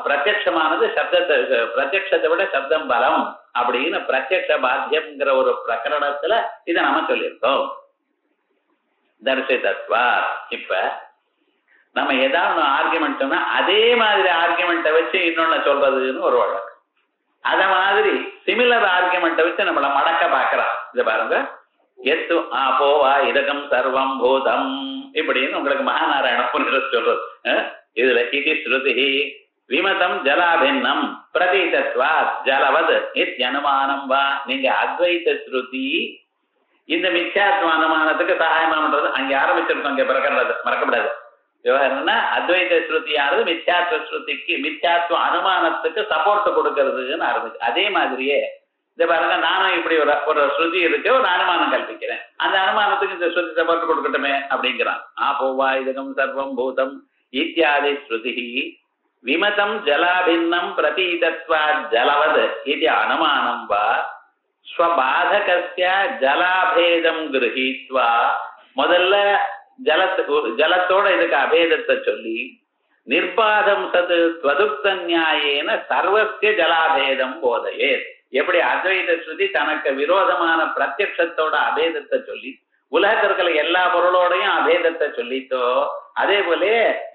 பிரத்யமானது சப்தத்தை, பிரத்யத்தை விட சப்தம் பலம் அப்படின்னு பிரத்யக்ஷ பாத்தியம்ங்கிற ஒரு பிரகரணத்துல இதை நம்ம சொல்லியிருக்கோம். தரிசிதத்வா. இப்ப நம்ம ஏதாவது ஆர்குமெண்ட் சொன்னா அதே மாதிரி ஆர்குமெண்ட்டை வச்சு இன்னொன்னு சொல்றதுன்னு ஒரு வழக்கம். அத மாதிரி சிமிலர் ஆர்குமெண்ட்டை வச்சு நம்மள மடக்க பாக்குறான். இதை பாருங்க, எத்து ஆபோவா இதகம் சர்வம் பூதம் இப்படின்னு உங்களுக்கு மகாநாராயண சொல்றது. இதுல இது ஸ்ருதி விமதம் ஜலாபின்னம் பிரதீதத்வா ஜலவத் இத்யனுமானம் வா. நீங்க அத்வைத ஸ்ருதி இந்த மித்யாத்வ அனுமானத்துக்கு சகாயமா பண்றது அங்க ஆரம்பிச்சிருக்கோம். இங்க மறக்கப்படாது. விவகாரம்னா அத்வைத ஸ்ருதியானது மித்யாத்வ ஸ்ருதிக்கு மித்யாத்வ அனுமானத்துக்கு சப்போர்ட் கொடுக்கறதுன்னு ஆரம்பிச்சு. அதே மாதிரியே இந்த பாருங்க, நானும் இப்படி ஒரு ஸ்ருதி இருக்கு, ஒரு அனுமானம் கல்பிக்கிறேன், அந்த அனுமானத்துக்கு இந்த ஸ்ருதி சப்போர்ட் கொடுக்கட்டுமே அப்படிங்கிறான். ஆபோவா இதகம் சர்வம் பூதம் இத்தியாதி ஸ்ருதி விமதம் ஜலாபின்னம் பிரதீதத்வா ஜலவத் இது அனுமானம் வா ஸ்வபாதகஸ்ய ஜலாபேதம் கிரஹீத்வா. முதல்ல ஜலத்தோட இதுக்கு அபேதத்தை சொல்லி நிர்பாதம் சது துவதுக்த நியாயேன சர்வஸ்ய ஜலாபேதம் போதையே. எப்படி அத்வைத ஸ்ருதி தனக்கு விரோதமான பிரத்யக்ஷத்தோட அபேதத்தை சொல்லி உலகத்தில் இருக்கிற எல்லா பொருளோடையும் அபேதத்தை சொல்லித்தோ, அதே போல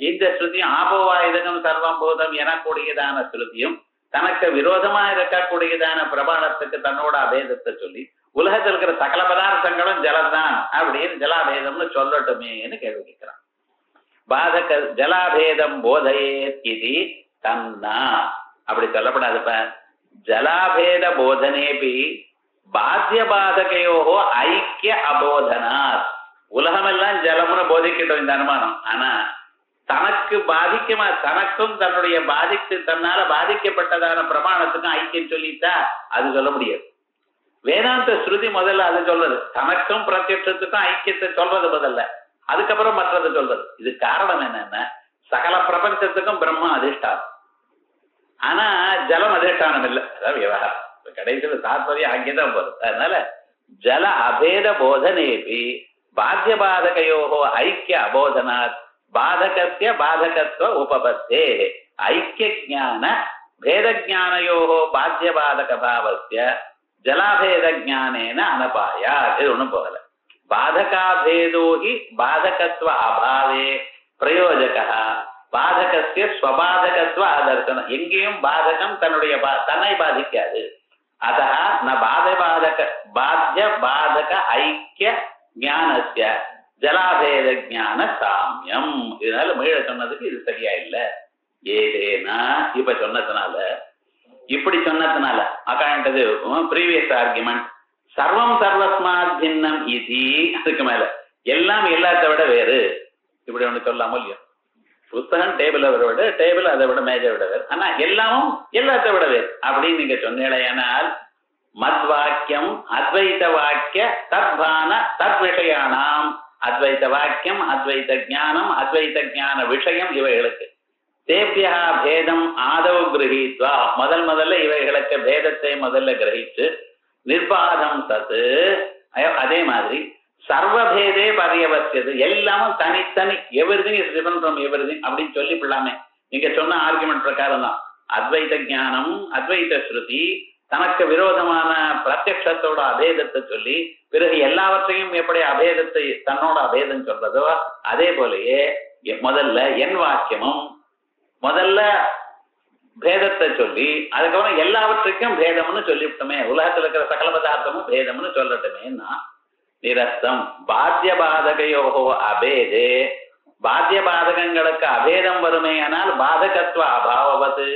இந்த ஸ்ருதியும் ஆபோவாயுதகம் சர்வம் போதம் எனக்கூடியதான ஸ்ருதியும் தனக்கு விரோதமா இருக்கக்கூடியதான பிரபாணத்துக்கு தன்னோட அபேதத்தை சொல்லி உலகத்தில் இருக்கிற சகல பதார்த்தங்களும் ஜலம்தான் அப்படின்னு ஜலாபேதம்னு சொல்லட்டுமேன்னு கேள்வி கேட்கிறான். பாதக ஜலாபேதம் போதையே இது தன்னா அப்படி சொல்லப்படாதுப்ப. ஜலாபேத போதனேபி பாத்திய பாதகையோகோ ஐக்கிய அபோதனாத். உலகமெல்லாம் ஜலம்னு போதிக்கிட்டோம் இந்த அனுமானம். ஆனா தனக்கு பாதிக்கமா தனக்கும் தன்னுடைய தன்னால பாதிக்கப்பட்டதான பிரமாணத்துக்கும் ஐக்கியம் சொல்லிட்டா அது சொல்ல முடியாது. வேதாந்த ஸ்ருதி முதல்ல அது சொல்றது, தனக்கும் பிரத்யட்சத்துக்கும் ஐக்கியத்தை சொல்றது முதல்ல, அதுக்கப்புறம் மற்றது சொல்றது. இது காரணம் என்னன்னா சகல பிரபஞ்சத்துக்கும் பிரம்மா அதிஷ்டானம், ஆனா ஜலம் அதிஷ்டானம் இல்லை. அதான் விவகாரம். கடைசியில தாத்பரியம் அங்கேதான் போகுது. அதனால ஜல அபேத போதனேபி பாத்திய பாதகையோகோ ஐக்கிய அபோதனாத் பாதகஸ்ய பாதகத்துவ உபபத்தே ஐக்கிய ஞான பேத ஞானயோகோ பாத்திய பாதக பாவஸ்ய ஜலாபேத ஞானேன அனபாயா. இது ஒண்ணும் போகல. பாதகாபேதோஹி பாதகத்துவ அபாவே பிரயோஜக பாதகஸ்ய ஸ்வபாதகத்துவ அதர்சனம். எங்கேயும் பாதகம் தன்னை பாதிக்காது. அதா ந பாத்திய பாதக ஐக்கிய ஞானஸ்ய ஜலாபேத ஞான சாமியம். இதனால மீழ சொன்னதுக்கு இது சரியா இல்லை. ஏதேனா இப்ப சொன்னதுனால இப்படி சொன்னதுனால அக்காண்டது ப்ரீவியஸ் ஆர்குமெண்ட் சர்வம் சர்வஸ்மாத் பின்னம் இது. அதுக்கு மேல எல்லாம் எல்லாத்தை விட வேறு இப்படி ஒண்ணு சொல்லாமோ இல்லையோ. புத்தகம் டேபிள் அதை விட டேபிள் அதை விட மேஜை விட வேறு, ஆனா எல்லாமும் எல்லாத்தை விட வேறு அப்படின்னு நீங்க சொன்னீங்களேனால் மத் வாக்கியம் அத்வைத வாக்கிய தத்பான தத் விஷயானாம். அத்வைத வாக்கியம் அத்வைத ஞானம் அத்வைத ஞான விஷயம் இவைகளுக்கு தேபியா பேதம் ஆதவ் கிரகித்வா முதல்ல இவைகளுக்கு பேதத்தை முதல்ல கிரகிச்சு நிர்பாதம் சத்து அதே மாதிரி சர்வபேதே பரியவசியது எல்லாமும் தனித்தனி everything is different from everything அப்படின்னு சொல்லிவிடலாமே. நீங்க சொன்ன ஆர்குமெண்ட் பிரகாரம் தான் அத்வைத ஞானம் அத்வைத ஸ்ருதி தனக்கு விரோதமான பிரத்யக்ஷத்தோட அபேதத்தை சொல்லி பிறகு எல்லாவற்றையும் எப்படி அபேதத்தை தன்னோட அபேதம் சொல்றதோ அதே போலயே முதல்ல என் வாக்கியமும் முதல்ல பேதத்தை சொல்லி அதுக்கப்புறம் எல்லாவற்றுக்கும் பேதம்னு சொல்லிவிட்டோமே. உலகத்துல இருக்கிற சகல பதார்த்தமும் பேதம்னு சொல்லட்டுமேன்னா நிரஸ்தம் பாத்திய பாதகையோகோ அபேதே பாத்திய பாதகங்களுக்கு அபேதம் வருமேயானால் பாதகத்துவ அபாவது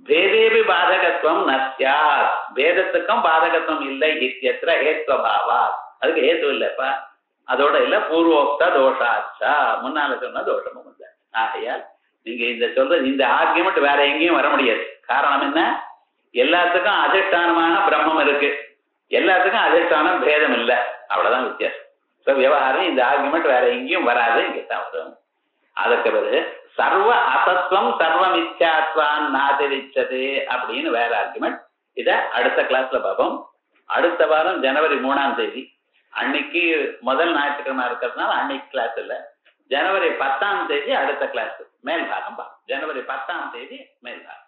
பேதேபி பாதகத்துவம் நஸ்யாத் பேதத்துக்கும் பாதகத்துவம் இல்லை இத்தியத்திர ஹேத்வபாவா அதுக்கு ஹேத்து இல்லப்பா அதோட இல்ல பூர்வோக்த தோஷாச்சா முன்னால சொன்ன தோஷமும் இல்லை. ஆகையால் நீங்க இந்த சொல்ற இந்த ஆர்கியுமெண்ட் வேற எங்கேயும் வர முடியாது. காரணம் என்ன? எல்லாத்துக்கும் அதிஷ்டானமான பிரம்மம் இருக்கு, எல்லாத்துக்கும் அதிஷ்டானம் பேதம் இல்லை, அவ்வளவுதான் வித்தியாசம். விவகாரம் இந்த ஆர்குமெண்ட் வேற எங்கேயும் வராது, இங்கதான் வரும். அதுக்கு பிறகு சர்வ அசத்வம் சர்வ மித்யாத்வான் நாதிரிச்சது அப்படின்னு வேற ஆர்குமெண்ட். இத அடுத்த கிளாஸ்ல பார்ப்போம். அடுத்த வாரம் ஜனவரி 3ஆம் தேதி அன்னைக்கு முதல் ஞாயிற்றுக்கிழமை இருக்கிறதுனால அன்னைக்கு கிளாஸ் இல்லை. ஜனவரி 10ஆம் தேதி அடுத்த கிளாஸ் மேல்பாகம் பார்ப்போம். ஜனவரி 10ஆம் தேதி மேல்பாகம்.